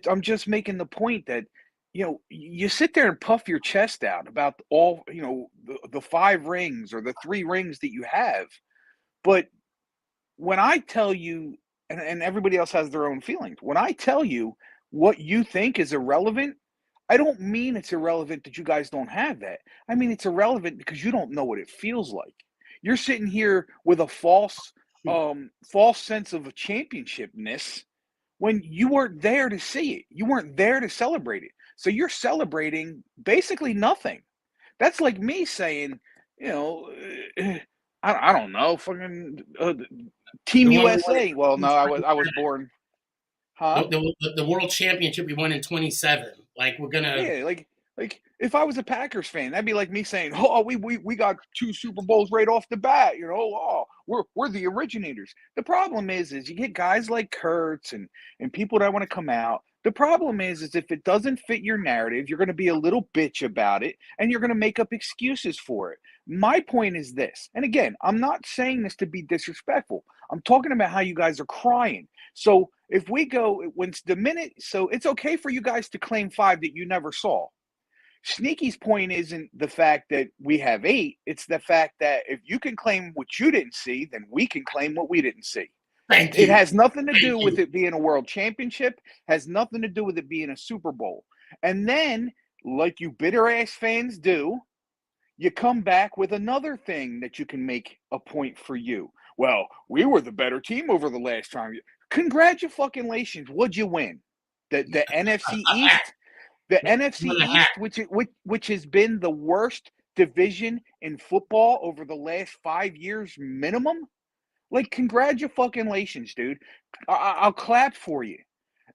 S11: I'm just making the point that, you know, you sit there and puff your chest out about all, you know, the 5 rings or the 3 rings that you have. But when I tell you, and everybody else has their own feelings, when I tell you what you think is irrelevant, I don't mean it's irrelevant that you guys don't have that. I mean, it's irrelevant because you don't know what it feels like. You're sitting here with a false sense of a championshipness when you weren't there to see it. You weren't there to celebrate it. So you're celebrating basically nothing. That's like me saying, you know, I don't know, fucking Team USA. Well, no, I was born. Huh?
S2: The world championship we won in 27. Like, we're gonna.
S11: Yeah, like if I was a Packers fan, that'd be like me saying, "Oh, we got 2 Super Bowls right off the bat." You know, oh, we're the originators. The problem is you get guys like Kurtz and people that want to come out. The problem is if it doesn't fit your narrative, you're going to be a little bitch about it, and you're going to make up excuses for it. My point is this, and again, I'm not saying this to be disrespectful. I'm talking about how you guys are crying. So if we go, so it's okay for you guys to claim 5 that you never saw. Sneaky's point isn't the fact that we have 8. It's the fact that if you can claim what you didn't see, then we can claim what we didn't see.
S2: Thank you.
S11: It has nothing to do with it being a world championship, has nothing to do with it being a Super Bowl. And then, like you bitter ass fans do, you come back with another thing that you can make a point for you. Well, we were the better team over the last time. Congratulations. What'd you win? The NFC East? The NFC East, which has been the worst division in football over the last 5 years minimum? Like, congratulations, dude. I'll clap for you.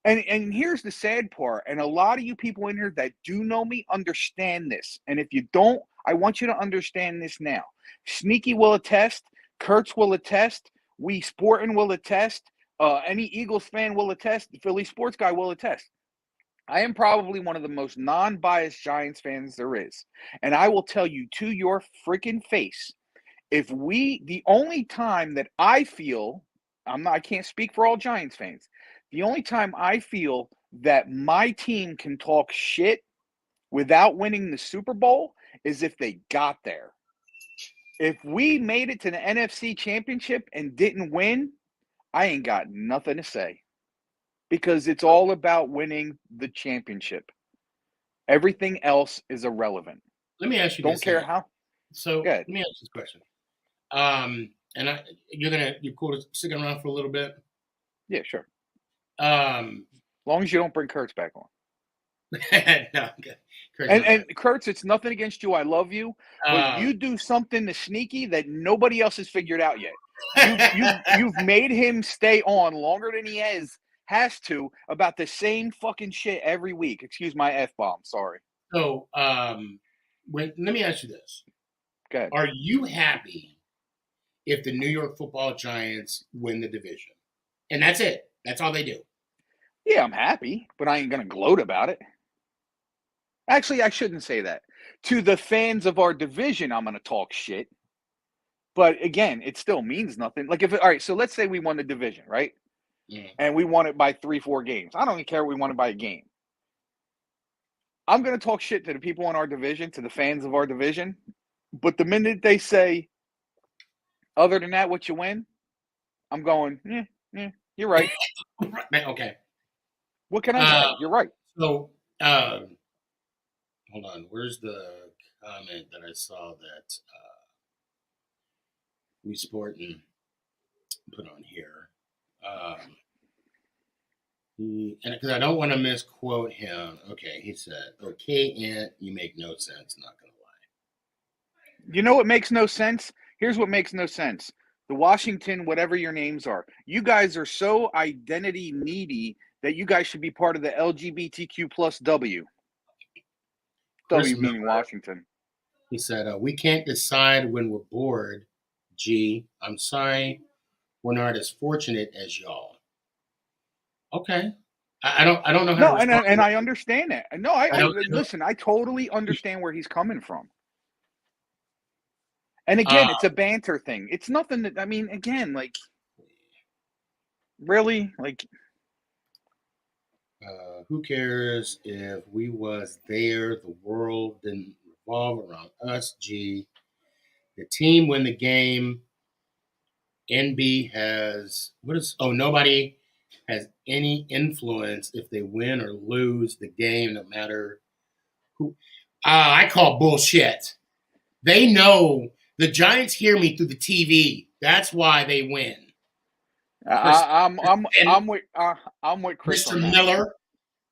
S11: And here's the sad part, and a lot of you people in here that do know me understand this. And if you don't, I want you to understand this now. Sneaky will attest. Kurtz will attest. We Sportin' will attest. Any Eagles fan will attest. The Philly sports guy will attest. I am probably one of the most non-biased Giants fans there is. And I will tell you to your freaking face, the only time that I feel, I can't speak for all Giants fans, the only time I feel that my team can talk shit without winning the Super Bowl is if they got there. If we made it to the NFC Championship and didn't win, I ain't got nothing to say. Because it's all about winning the championship. Everything else is irrelevant.
S2: Let me ask you
S11: this.
S2: Don't
S11: care how.
S2: So let me ask you this question. And you're cool to stick around for a little bit?
S11: Yeah, sure. As long as you don't bring Kurtz back on.
S2: No, Kurtz
S11: and Kurtz, it's nothing against you. I love you, but you do something to Sneaky that nobody else has figured out yet. You've made him stay on longer than he has to about the same fucking shit every week. Excuse my F-bomb. Sorry.
S2: So, let me ask you this.
S11: Go ahead.
S2: Are you happy if the New York Football Giants win the division? And that's it. That's all they do.
S11: Yeah, I'm happy, but I ain't going to gloat about it. Actually, I shouldn't say that. To the fans of our division, I'm going to talk shit. But again, it still means nothing. Like all right, so let's say we won the division, right?
S2: Yeah.
S11: And we won it by 3-4 games. I don't even care if we won it by a game. I'm going to talk shit to the people in our division, to the fans of our division. But the minute they say, other than that, what you win, I'm going, you're right.
S2: Okay.
S11: What can I say? You're right.
S2: So, hold on. Where's the comment that I saw that We Sportin' put on here? And because I don't want to misquote him. Okay, he said, "Okay, Ant, you make no sense. Not gonna lie."
S11: You know what makes no sense? Here's what makes no sense. The Washington, whatever your names are, you guys are so identity needy that you guys should be part of the LGBTQ plus W. W meaning Washington.
S2: He said, "We can't decide when we're bored. Gee, I'm sorry, we're not as fortunate as y'all." Okay, I don't know how.
S11: No,
S2: to respond
S11: and
S2: to
S11: I understand that. No, I
S2: don't-
S11: listen. I totally understand where he's coming from. And again, it's a banter thing. It's nothing that, I mean, again, like, really, like,
S2: who cares if we was there? The world didn't revolve around us. Gee, the team win the game. NB has nobody has any influence if they win or lose the game, no matter who. I call bullshit. They know the Giants hear me through the TV. That's why they win.
S11: I'm with Chris
S2: Mr.
S11: on that.
S2: Miller,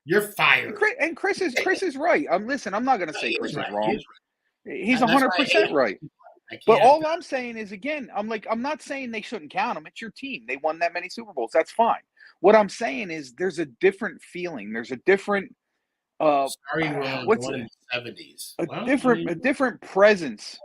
S2: you're fired.
S11: And Chris is right. Listen, I'm not going to say Chris is wrong. He's
S2: That's why I
S11: 100%
S2: hate
S11: right.
S2: him.
S11: But all I'm saying is, again, I'm not saying they shouldn't count them. It's your team. They won that many Super Bowls. That's fine. What I'm saying is there's a different feeling. There's a different
S2: sorry, we're on going in the 70s.
S11: A different presence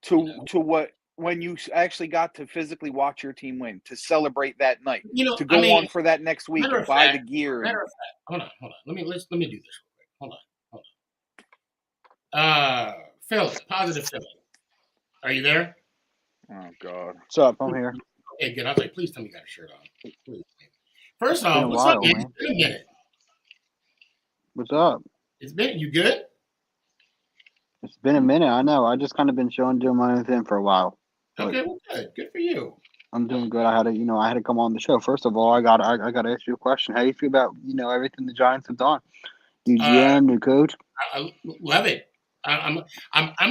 S11: to what when you actually got to physically watch your team win, to celebrate that night, to go on for that next week and buy the gear.
S2: Matter of fact, hold on. Let me do this real quick. Hold on. Philly, positive Philly. Are you there?
S11: Oh God.
S7: What's up? I'm here.
S2: Okay, good. I was like, please tell me you got a shirt on. Please. First off, what's up, man? It's been a minute.
S7: What's up?
S2: It's been, you good?
S7: It's been a minute. I know. I just kind of been doing my own thing for a while.
S2: Okay, well, good. Good for you.
S7: I'm doing good. I had to come on the show. First of all, I got to ask you a question. How do you feel about everything the Giants have done? New GM, new coach.
S2: I love it. I'm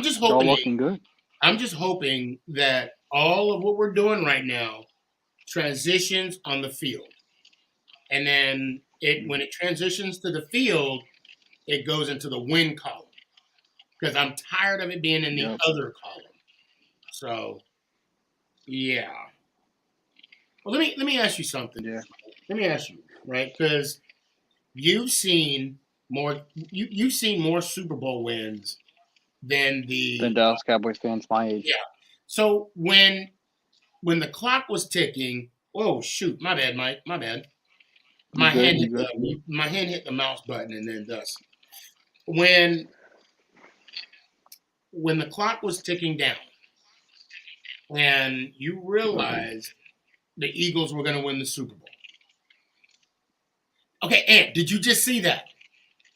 S2: just
S7: It's all
S2: hoping.
S7: looking good.
S2: I'm just hoping that all of what we're doing right now transitions on the field, and then when it transitions to the field, it goes into the win column, because I'm tired of it being in the other column. So, yeah. Well, let me ask you something.
S7: Yeah.
S2: Let me ask you, right? Because you've seen more. You've seen more Super Bowl wins than
S7: Dallas Cowboys fans my age.
S2: Yeah. So when the clock was ticking, oh shoot, my bad, Mike, my bad. My hand hit the mouse button and then thus. When the clock was ticking down and you realized the Eagles were going to win the Super Bowl. Okay, Ant, did you just see that?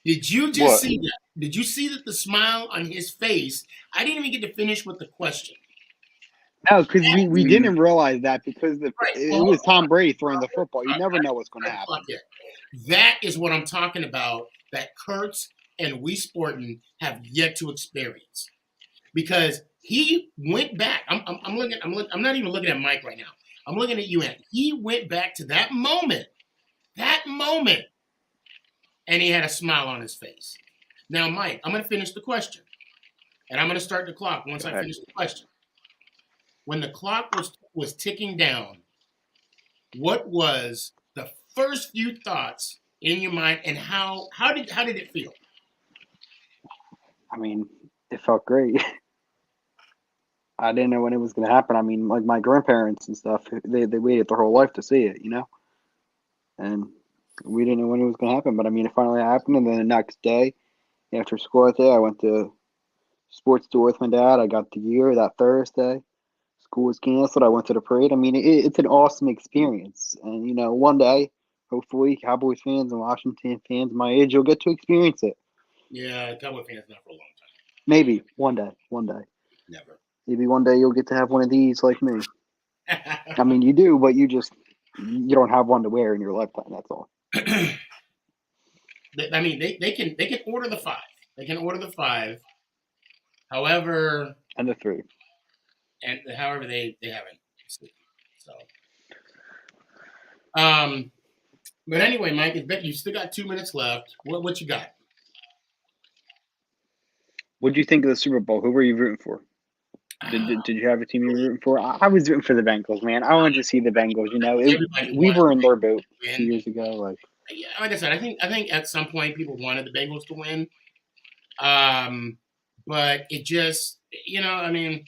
S2: Did you just see that? Did you see that the smile on his face? I didn't even get to finish with the question.
S7: No, because we didn't realize that because it was Tom Brady throwing the football. You never know what's going to happen.
S2: That is what I'm talking about, that Kurtz and We Sportin' have yet to experience. Because he went back. I'm not even looking at Mike right now. I'm looking at you, Ant. He went back to that moment, and he had a smile on his face. Now, Mike, I'm going to finish the question, and I'm going to start the clock once I finish the question. When the clock was ticking down, what was the first few thoughts in your mind, and how did it feel?
S7: I mean, it felt great. I didn't know when it was going to happen. I mean, like my grandparents and stuff, they waited their whole life to see it, and we didn't know when it was going to happen. But I mean, it finally happened, and then the next day, after school that day, I went to
S12: sports store with my dad. I got the gear that Thursday. School was canceled. I went to the parade. I mean, it's an awesome experience. And, you know, one day, hopefully, Cowboys fans and Washington fans my age, you'll get to experience it.
S2: Yeah, Cowboy fans not for a long time.
S12: Maybe one day. One day.
S2: Never.
S12: Maybe one day you'll get to have one of these like me. I mean, you do, but you don't have one to wear in your lifetime. That's all.
S2: I mean, they can order the 5. They can order the 5. However,
S12: and the 3.
S2: And however they haven't. So, but anyway, Mike, you still got 2 minutes left. What you got?
S12: What did you think of the Super Bowl? Who were you rooting for? Did you have a team you were rooting for? I was rooting for the Bengals, man. I wanted to see the Bengals. You know, we were in their boat 2 years ago. Like
S2: I said, I think at some point people wanted the Bengals to win. But it just, you know, I mean,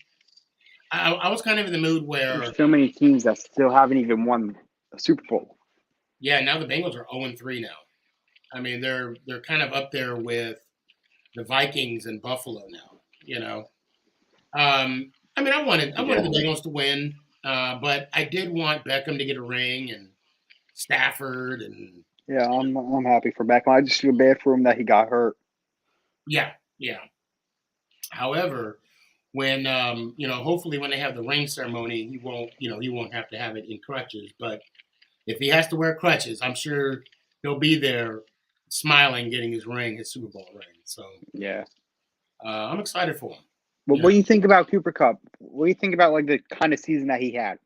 S2: I was kind of in the mood where
S12: there's so many teams that still haven't even won a Super Bowl.
S2: Yeah, now the Bengals are 0-3 now. I mean, they're kind of up there with the Vikings and Buffalo now. You know, I mean, I wanted the Bengals to win, but I did want Beckham to get a ring and Stafford and.
S12: Yeah, I'm happy for Beckham. I just feel bad for him that he got hurt.
S2: Yeah. However, when hopefully when they have the ring ceremony, he won't have to have it in crutches. But if he has to wear crutches, I'm sure he'll be there smiling, getting his Super Bowl ring. So
S12: yeah,
S2: I'm excited for him.
S12: But what do you think about Cooper Kupp? What do you think about like the kind of season that he had?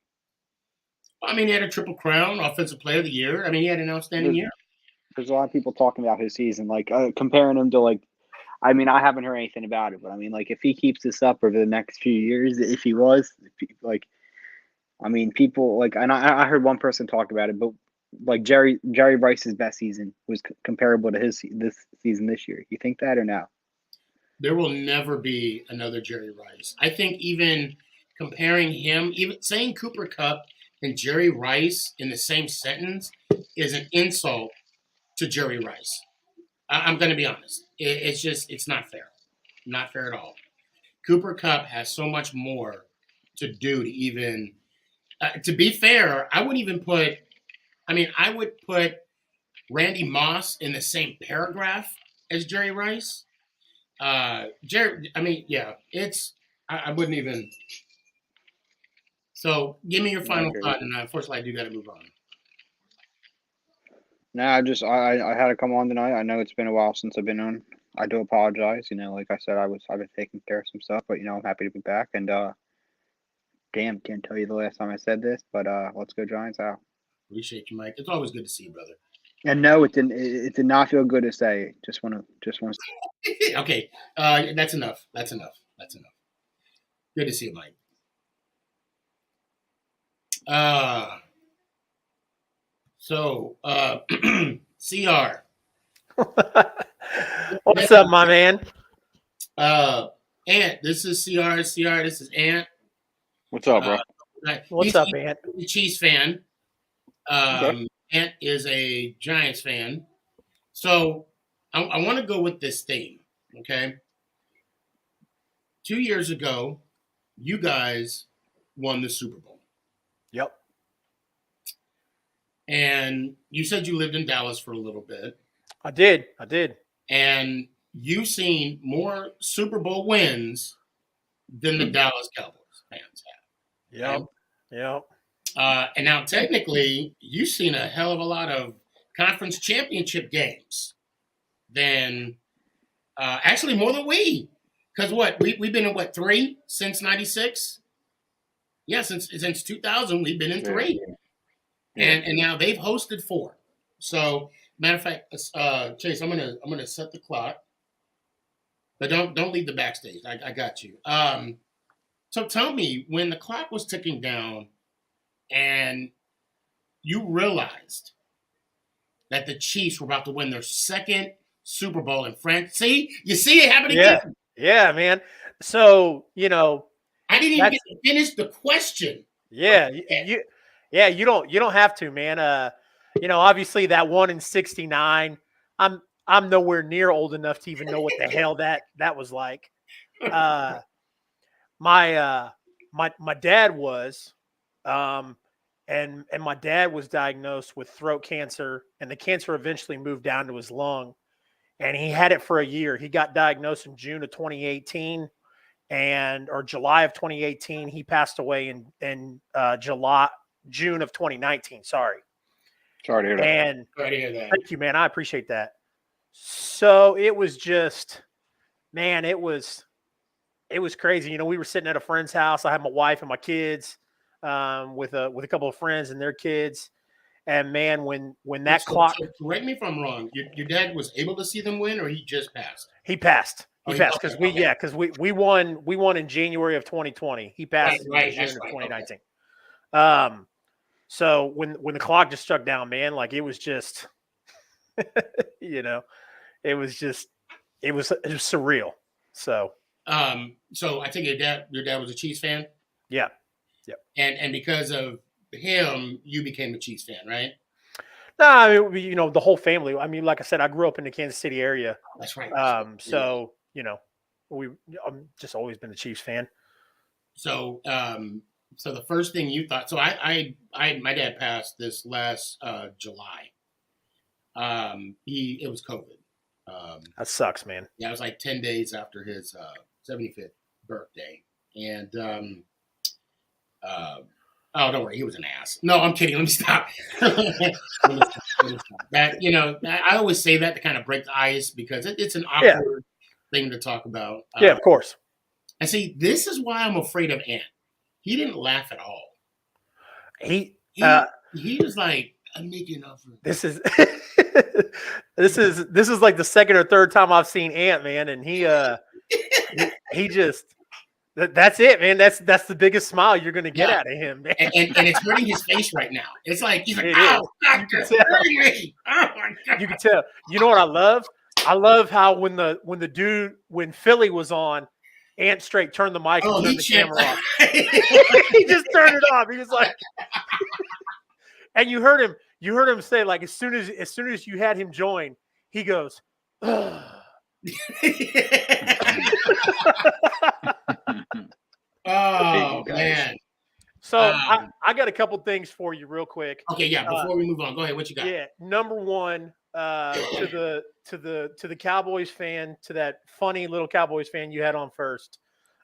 S2: I mean, he had a Triple Crown, Offensive Player of the Year. I mean, he had an outstanding year.
S12: There's a lot of people talking about his season, like comparing him to like. I mean, I haven't heard anything about it, but I mean, like, if he keeps this up over the next few years, if he was, like, I mean, people, like, and I heard one person talk about it, but, like, Jerry Rice's best season was comparable to this season this year. You think that or no?
S2: There will never be another Jerry Rice. I think even comparing him, even saying Cooper Kupp and Jerry Rice in the same sentence is an insult to Jerry Rice. I'm going to be honest. It's not fair. Not fair at all. Cooper Kupp has so much more to do to even, to be fair, I would put Randy Moss in the same paragraph as Jerry Rice. I wouldn't even. So give me your final thought, and unfortunately I do got to move on.
S12: No, I had to come on tonight. I know it's been a while since I've been on. I do apologize. You know, like I said, I've been taking care of some stuff, but you know, I'm happy to be back. And can't tell you the last time I said this, but let's go Giants out.
S2: Appreciate you, Mike. It's always good to see you, brother.
S12: And no, it did not feel good to say. Just want to.
S2: Okay, that's enough. That's enough. Good to see you, Mike. So, CR.
S13: What's up, my man?
S2: Ant, this is CR. This is Ant.
S11: What's up, bro?
S13: What's up, Ant?
S2: He's a Chiefs fan.
S12: Okay.
S2: Ant is a Giants fan. So, I want to go with this theme, okay? 2 years ago, you guys won the Super Bowl.
S13: Yep.
S2: And you said you lived in Dallas for a little bit.
S13: I did.
S2: And you've seen more Super Bowl wins than the Dallas Cowboys fans have.
S13: Yep.
S2: And now technically, you've seen a hell of a lot of conference championship games than actually more than we. Because we've been in 3 since '96? Yeah, since 2000, we've been in 3. And now they've hosted 4. So, matter of fact, Chase, I'm gonna set the clock, but don't leave the backstage. I got you. So tell me, when the clock was ticking down, and you realized that the Chiefs were about to win their second Super Bowl in France. You see it happening again.
S13: Yeah, man. So
S2: I didn't even get to finish the question.
S13: Yeah, you don't have to, man. Obviously that one in '69. I'm nowhere near old enough to even know what the hell that was like. My dad was, and my dad was diagnosed with throat cancer, and the cancer eventually moved down to his lung, and he had it for a year. He got diagnosed in June of 2018, or July of 2018. He passed away in June of 2019. Sorry.
S11: Sorry to hear that.
S13: And
S2: Sorry to hear that.
S13: thank you, man. I appreciate that. So it was just, man, it was crazy. You know, we were sitting at a friend's house. I had my wife and my kids, with a couple of friends and their kids. And man, when that clock,
S2: So correct me if I'm wrong. Your dad was able to see them win, or he just passed?
S13: he passed. He
S2: Oh,
S13: passed
S2: okay,
S13: because we won in January of 2020. He passed
S2: Right,
S13: in June
S2: that's
S13: of
S2: right,
S13: 2019. So when the clock just struck down, man, like it was just, you know, it was surreal. So
S2: So I think your dad was a Chiefs fan.
S13: yeah, yep.
S2: And because of him, you became a Chiefs fan, right?
S13: No, I mean, you know, the whole family. I mean, like I said, I grew up in the Kansas City area.
S2: That's right.
S13: So you know, I'm just always been a Chiefs fan.
S2: So so the first thing you thought. So my dad passed this last July. It was COVID.
S13: That sucks, man.
S2: Yeah, it was like 10 days after his 75th birthday, and oh, don't worry, he was an ass. No, I'm kidding. Let me stop. Let me stop. That, you know, I always say that to kind of break the ice because it's an awkward thing to talk about.
S13: Yeah, of course.
S2: And see, this is why I'm afraid of Ant. He didn't laugh at all. He was like, I'm making up for
S13: this is this is like the second or third time I've seen Ant, man, and he just that's it, man. That's the biggest smile you're gonna get out of him, man.
S2: And it's hurting his face right now. It's like he's like,
S13: It
S2: ow,
S13: is.
S2: doctor,
S13: You can tell.
S2: hurting me. Oh my God.
S13: You can tell. You know what I love? I love how when Philly was on, Ant straight turned the mic and turned the camera off. He just turned it off. He was like, and you heard him say, like, as soon as you had him join, he goes, ugh.
S2: Oh man.
S13: So I got a couple things for you real quick.
S2: Okay, yeah. Before we move on, go ahead. What you got?
S13: Yeah, number one, to the Cowboys fan, to that funny little Cowboys fan you had on first.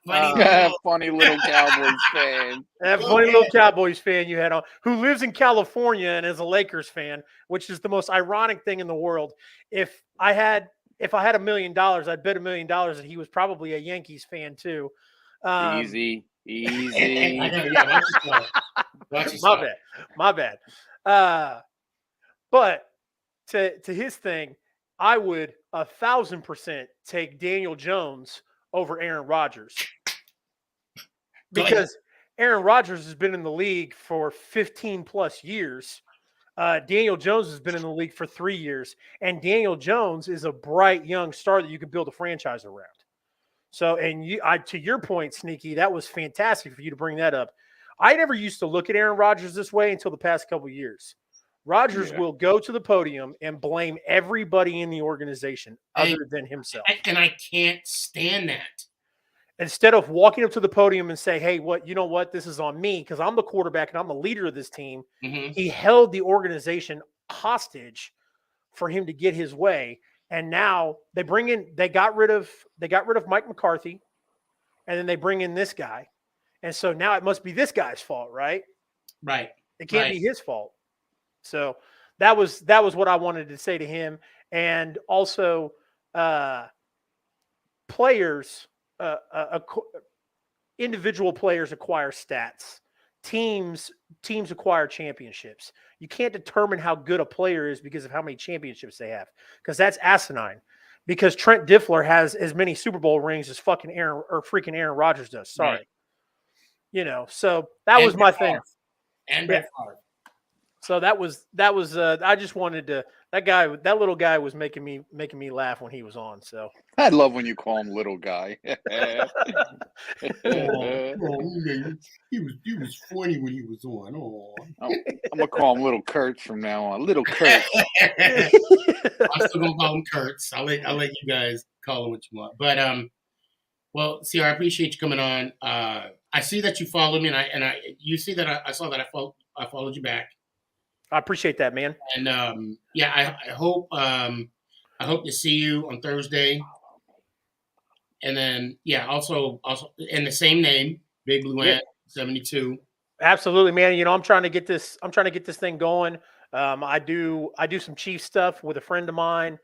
S11: Funny little Cowboys fan.
S13: That funny little Cowboys fan you had on, who lives in California and is a Lakers fan, which is the most ironic thing in the world. If I had $1 million, I'd bet $1 million that he was probably a Yankees fan too.
S11: Easy.
S13: My bad. But to his thing, I would 1,000% take Daniel Jones over Aaron Rodgers, because Aaron Rodgers has been in the league for 15 plus years. Daniel Jones has been in the league for 3 years, and Daniel Jones is a bright young star that you can build a franchise around. So, and to your point, Sneaky, that was fantastic for you to bring that up. I never used to look at Aaron Rodgers this way until the past couple of years. Rodgers will go to the podium and blame everybody in the organization other than himself.
S2: And I can't stand that.
S13: Instead of walking up to the podium and say, hey, you know what? This is on me because I'm the quarterback and I'm the leader of this team.
S2: Mm-hmm.
S13: He held the organization hostage for him to get his way. And now they got rid of Mike McCarthy, and then they bring in this guy. And so now it must be this guy's fault, right?
S2: Right.
S13: It can't be his fault. So that was what I wanted to say to him. And also players, individual players acquire stats. Teams acquire championships. You can't determine how good a player is because of how many championships they have, because that's asinine. Because Trent Dilfer has as many Super Bowl rings as freaking Aaron Rodgers does. Sorry. Right. You know, so that was my thing.
S2: And Brett Favre.
S13: So that was I just wanted to, that little guy was making me laugh when he was on. So
S11: I love when you call him little guy.
S2: He was funny when he was on. Oh,
S11: I'm gonna call him Little Kurtz from now on. Little Kurtz.
S2: I'm still gonna call him Kurtz. I'll let you guys call him what you want. But Well, see, I appreciate you coming on. I see that you followed me, and you see that I saw that I followed you back.
S13: I appreciate that, man.
S2: And I hope to see you on Thursday. And then also in the same name, Big Blue Ant 72.
S13: Absolutely, man. You know, I'm trying to get this thing going. I do some Chief stuff with a friend of mine.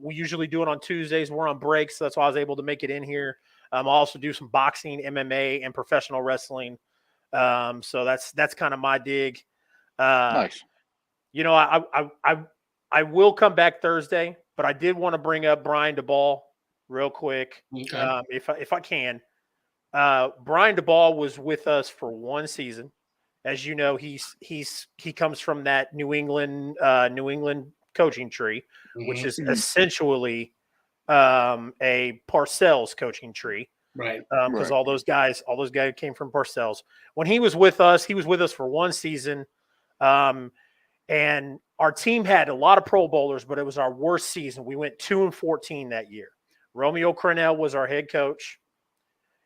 S13: We usually do it on Tuesdays. We're on breaks, so that's why I was able to make it in here. I also do some boxing, MMA, and professional wrestling. So that's kind of my dig.
S11: Nice.
S13: You know, I will come back Thursday, but I did want to bring up Brian DeBall real quick,
S2: Okay.
S13: if I can. Brian DeBall was with us for one season. As you know, he comes from that New England coaching tree, which is essentially a Parcells coaching tree.
S2: Right.
S13: Because all those guys came from Parcells. When he was with us for one season. And our team had a lot of Pro Bowlers, but it was our worst season. We went 2-14 that year. Romeo Crennel was our head coach,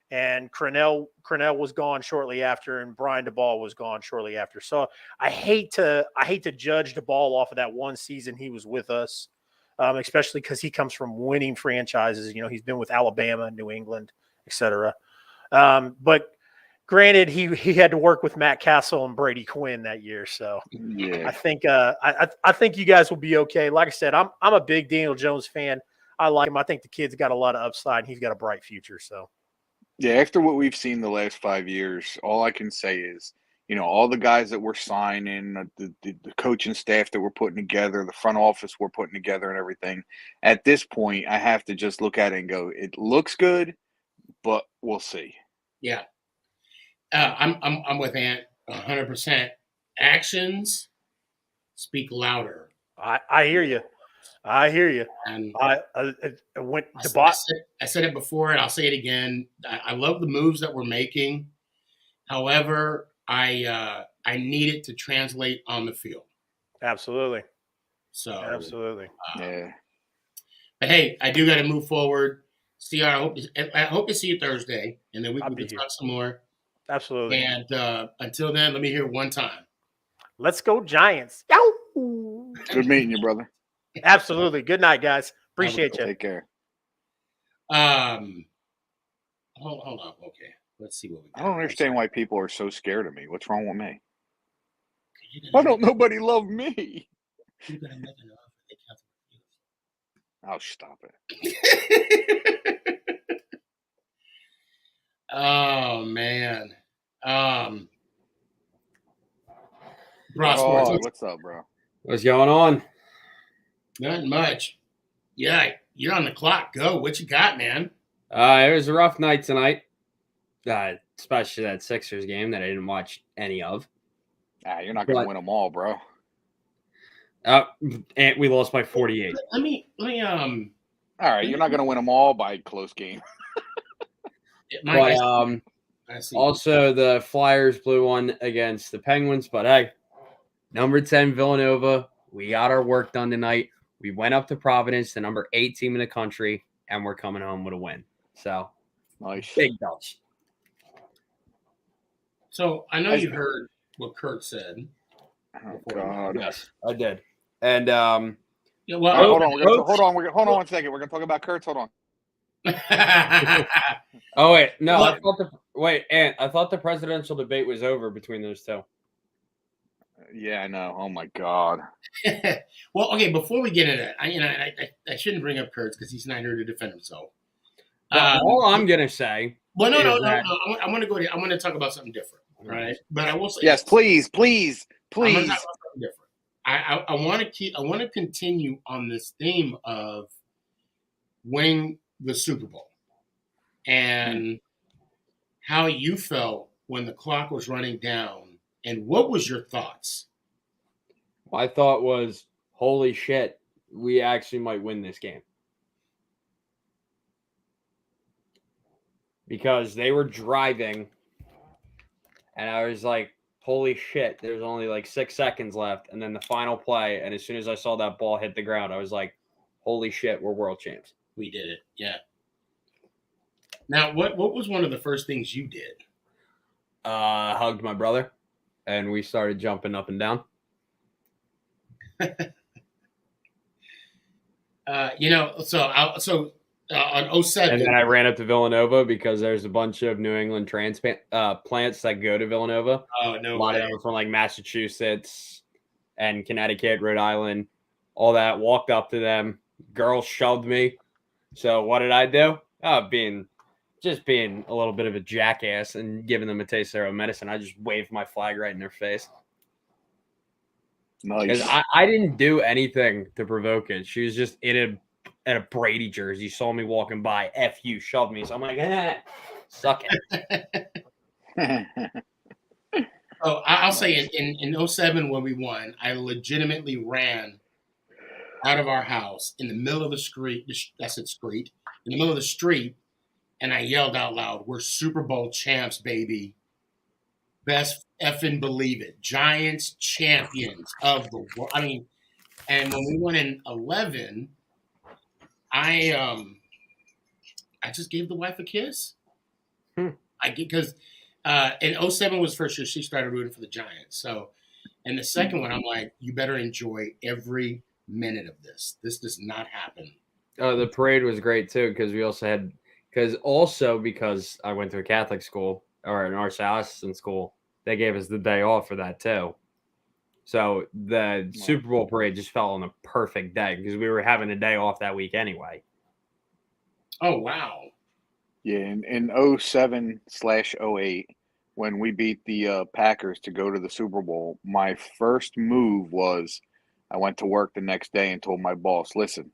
S13: and Crennel was gone shortly after, and Brian DeBall was gone shortly after. So I hate to judge DeBall off of that one season he was with us, especially because he comes from winning franchises. You know, he's been with Alabama, New England, etc. But granted, he had to work with Matt Castle and Brady Quinn that year, so I think I think you guys will be okay. Like I said, I'm a big Daniel Jones fan. I like him. I think the kid's got a lot of upside, and he's got a bright future. So,
S11: yeah, after what we've seen the last 5 years, all I can say is, you know, all the guys that we're signing, the coaching staff that we're putting together, the front office we're putting together, and everything. At this point, I have to just look at it and go, it looks good, but we'll see.
S2: Yeah. I'm with Ant 100%. Actions speak louder.
S13: I hear you. I hear you.
S2: And
S13: I
S2: said it before, and I'll say it again. I love the moves that we're making. However, I need it to translate on the field.
S13: Absolutely.
S2: So
S13: absolutely.
S11: Yeah.
S2: But hey, I do got to move forward. CR, I hope to see you Thursday, and then we can talk some more.
S13: Absolutely.
S2: And until then, let me hear it one time.
S13: Let's go Giants. Yow!
S11: Good meeting you, brother.
S13: Absolutely. Good night, guys. Appreciate you.
S11: Take care.
S2: Hold on. Okay. Let's see what we got.
S11: I don't understand why people are so scared of me. What's wrong with me? Why don't nobody love me? Oh, stop it.
S2: Oh, man.
S11: What's up, bro?
S14: What's going on?
S2: Nothing much. Yeah, you're on the clock. Go. What you got, man?
S14: It was a rough night tonight, especially that Sixers game that I didn't watch any of.
S11: You're not going to win them all, bro.
S14: And we lost by 48.
S2: Let me.
S11: All right, you're not going to win them all by a close game.
S14: But also the Flyers blew one against the Penguins. But hey, number 10 Villanova, we got our work done tonight. We went up to Providence, the number 8 team in the country, and we're coming home with a win. So,
S11: nice.
S14: Big belts.
S2: So I know you heard what Kurt said.
S11: Oh God.
S14: Yes, I did. And
S2: yeah, well,
S11: hold on one second. We're gonna talk about Kurtz. Hold on.
S14: Oh wait, no. I thought the presidential debate was over between those two.
S11: Yeah, I know. Oh my God.
S2: Well, okay. Before we get into that, I shouldn't bring up Kurtz because he's not here to defend himself.
S14: All I'm gonna say.
S2: Well, no. I'm gonna go. I'm gonna talk about something different, right? But I will say.
S11: Yes, please.
S2: I'm gonna talk about something different. I want to continue on this theme of winning the Super Bowl and how you felt when the clock was running down, and what was your thoughts?
S14: My thought was, holy shit, we actually might win this game. Because they were driving, and I was like, holy shit, there's only like 6 seconds left. And then the final play, and as soon as I saw that ball hit the ground, I was like, holy shit, we're world champs.
S2: We did it, yeah. Now, what was one of the first things you did?
S14: Hugged my brother, and we started jumping up and down.
S2: On 07.
S14: And then I ran up to Villanova because there's a bunch of New England transplants that go to Villanova.
S2: Oh, no
S14: A lot
S2: way.
S14: of them from like Massachusetts and Connecticut, Rhode Island, all that. Walked up to them. Girl shoved me. So what did I do? Being a little bit of a jackass and giving them a taste of their own medicine. I just waved my flag right in their face.
S11: Nice.
S14: I didn't do anything to provoke it. She was just in a Brady jersey. Saw me walking by. F you, shoved me. So I'm like, suck it.
S2: Oh, I'll say in 07 when we won, I legitimately ran out of our house in the middle of the street. That's it, street. In the middle of the street, and I yelled out loud, "We're Super Bowl champs, baby! Best effing believe it! Giants champions of the world." I mean, and when we won in 11, I just gave the wife a kiss. Because in 07 was the first year she started rooting for the Giants. So, and the second one, I'm like, you better enjoy every minute of this. This does not happen.
S14: Oh, the parade was great too because because I went to a Catholic school or an Archdiocesan school, they gave us the day off for that too. So the Super Bowl parade just fell on a perfect day because we were having a day off that week anyway.
S2: Oh, wow.
S11: Yeah, in 07/08, when we beat the Packers to go to the Super Bowl, my first move was I went to work the next day and told my boss, listen,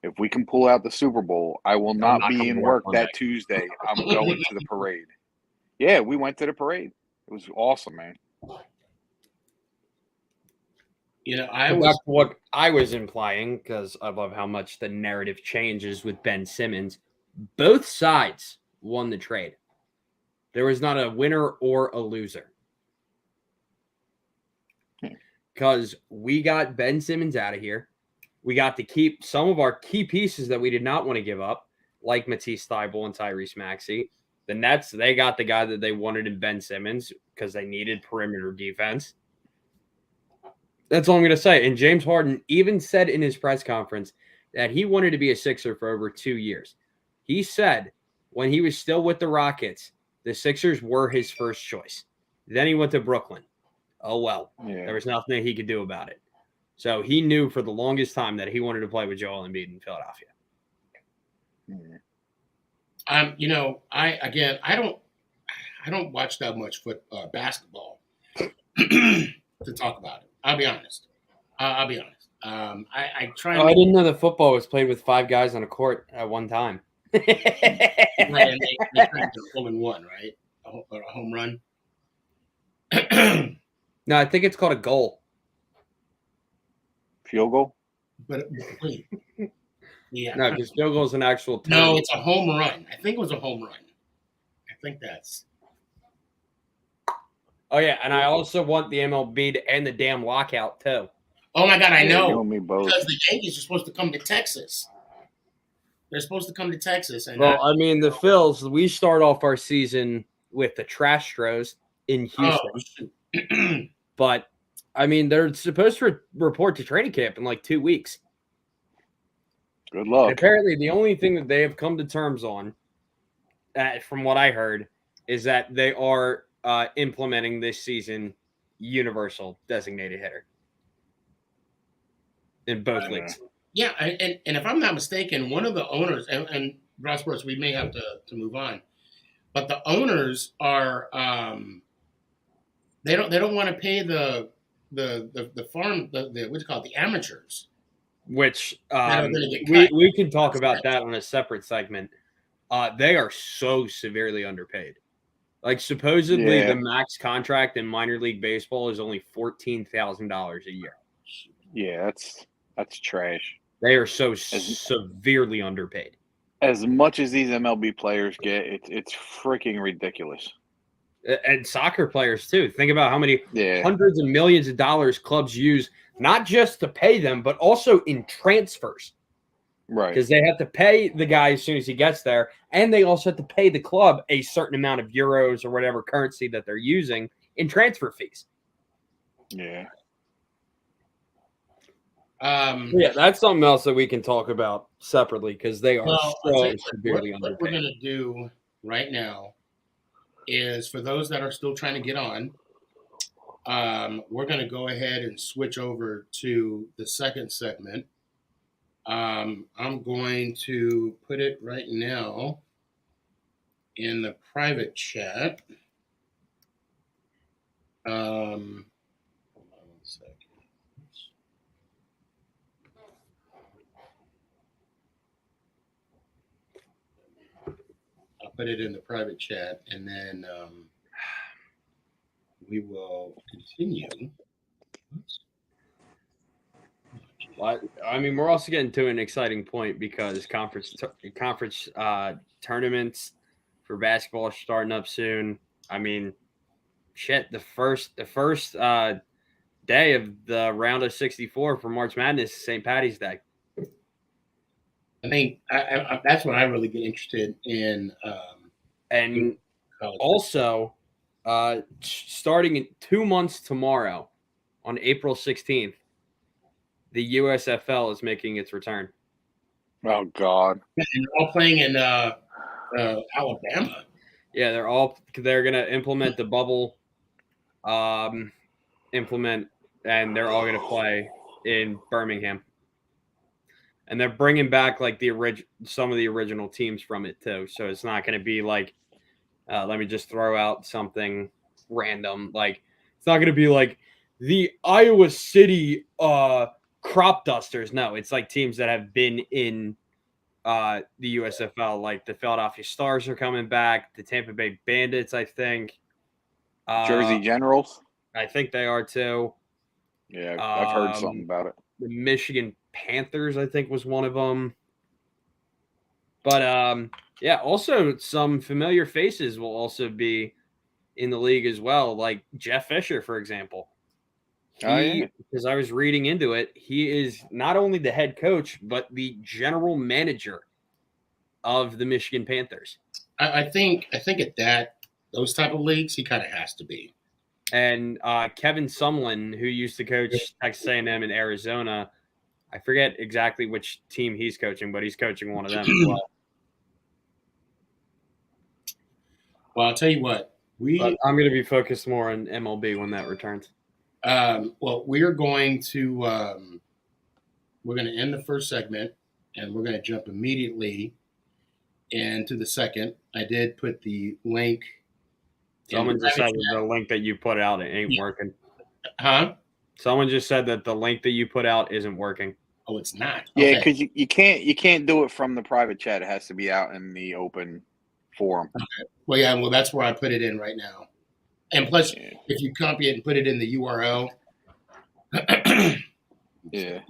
S11: if we can pull out the Super Bowl, I will not be in work that Tuesday. I'm going to the parade. Yeah, we went to the parade. It was awesome, man.
S14: That's what I was implying because I love how much the narrative changes with Ben Simmons. Both sides won the trade. There was not a winner or a loser. Because we got Ben Simmons out of here. We got to keep some of our key pieces that we did not want to give up, like Matisse Thybulle and Tyrese Maxey. The Nets, they got the guy that they wanted in Ben Simmons because they needed perimeter defense. That's all I'm going to say. And James Harden even said in his press conference that he wanted to be a Sixer for over 2 years. He said when he was still with the Rockets, the Sixers were his first choice. Then he went to Brooklyn. Oh, well.
S11: Yeah.
S14: There was nothing that he could do about it. So he knew for the longest time that he wanted to play with Joel Embiid in Philadelphia.
S2: I don't watch that much basketball to talk about it. I'll be honest. I try.
S14: I didn't know that football was played with 5 guys on a court at one time.
S2: Right, and they turned to a hole-in-one, right? A home run.
S14: No, I think it's called a goal.
S11: Field goal?
S2: But wait. Yeah.
S14: No, because field goal is an actual term.
S2: No, it's a home run. I think it was a home run. I think that's.
S14: Oh, yeah, and I also want the MLB to end the damn lockout, too.
S2: Oh, my God, I know.
S11: You and me both.
S2: Because the Yankees are supposed to come to Texas. They're supposed to come to Texas. And
S14: well, I mean, the Phils, we start off our season with the Trastros in Houston.
S2: Oh,
S14: but, I mean, they're supposed to report to training camp in like 2 weeks.
S11: Good luck.
S14: And apparently, the only thing that they have come to terms on, from what I heard, is that they are implementing this season universal designated hitter in both leagues.
S2: Yeah, and if I'm not mistaken, one of the owners, and Ross Sports, we may have to move on, but the owners are they don't want to pay the farm what do you call it, the amateurs.
S14: Which we can talk about that on a separate segment. They are so severely underpaid. Like supposedly the max contract in minor league baseball is only $14,000 a year.
S11: Yeah, that's trash.
S14: They are so severely underpaid.
S11: As much as these MLB players get, it's freaking ridiculous.
S14: And soccer players too. Think about how many hundreds of millions of dollars clubs use, not just to pay them, but also in transfers.
S11: Right.
S14: Because they have to pay the guy as soon as he gets there, and they also have to pay the club a certain amount of euros or whatever currency that they're using in transfer fees.
S11: Yeah.
S14: Yeah, that's something else that we can talk about separately because they are so severely
S2: what
S14: underpaid.
S2: we're going to do right now is, for those that are still trying to get on, we're going to go ahead and switch over to the second segment. I'm going to put it right now in the private chat. Hold on one second. I'll put it in the private chat, and then we will continue.
S14: I mean, we're also getting to an exciting point because conference tournaments for basketball are starting up soon. I mean, shit, the first day of the round of 64 for March Madness is St. Patty's Day.
S2: I think that's when I really get interested in.
S14: And also, starting in 2 months tomorrow, on April 16th, the USFL is making its return.
S11: Oh God!
S2: And they're all playing in Alabama.
S14: Yeah, they're gonna implement the bubble, and they're all gonna play in Birmingham. And they're bringing back like some of the original teams from it too. So it's not going to be like, let me just throw out something random. Like it's not going to be like the Iowa City Crop Dusters. No, it's like teams that have been in the USFL. Like the Philadelphia Stars are coming back. The Tampa Bay Bandits, I think.
S11: Jersey Generals.
S14: I think they are too.
S11: Yeah, I've heard something about it.
S14: The Michigan Panthers, I think, was one of them. But yeah, also some familiar faces will also be in the league as well, like Jeff Fisher, for example. Because I was reading into it, he is not only the head coach, but the general manager of the Michigan Panthers.
S2: I think at those type of leagues, he kind of has to be.
S14: And Kevin Sumlin, who used to coach Texas A&M in Arizona, I forget exactly which team he's coaching, but he's coaching one of them as well.
S2: Well, I'll tell you what.
S14: I'm going to be focused more on MLB when that returns.
S2: Well, we're going to end the first segment, and we're going to jump immediately into the second. I did put the link.
S14: Someone just said the link that you put out ain't working.
S2: Huh?
S14: Someone just said that the link that you put out isn't working.
S2: Oh, it's not.
S11: Yeah, because you can't do it from the private chat. It has to be out in the open forum.
S2: Okay. Well, yeah. Well, that's where I put it in right now. And plus, if you copy it and put it in the URL.
S11: Yeah.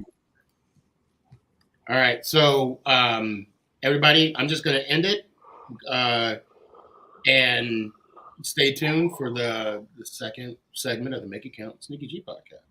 S2: All right. So, everybody, I'm just going to end it. And stay tuned for the second segment of the Make It Count Sneaky G podcast.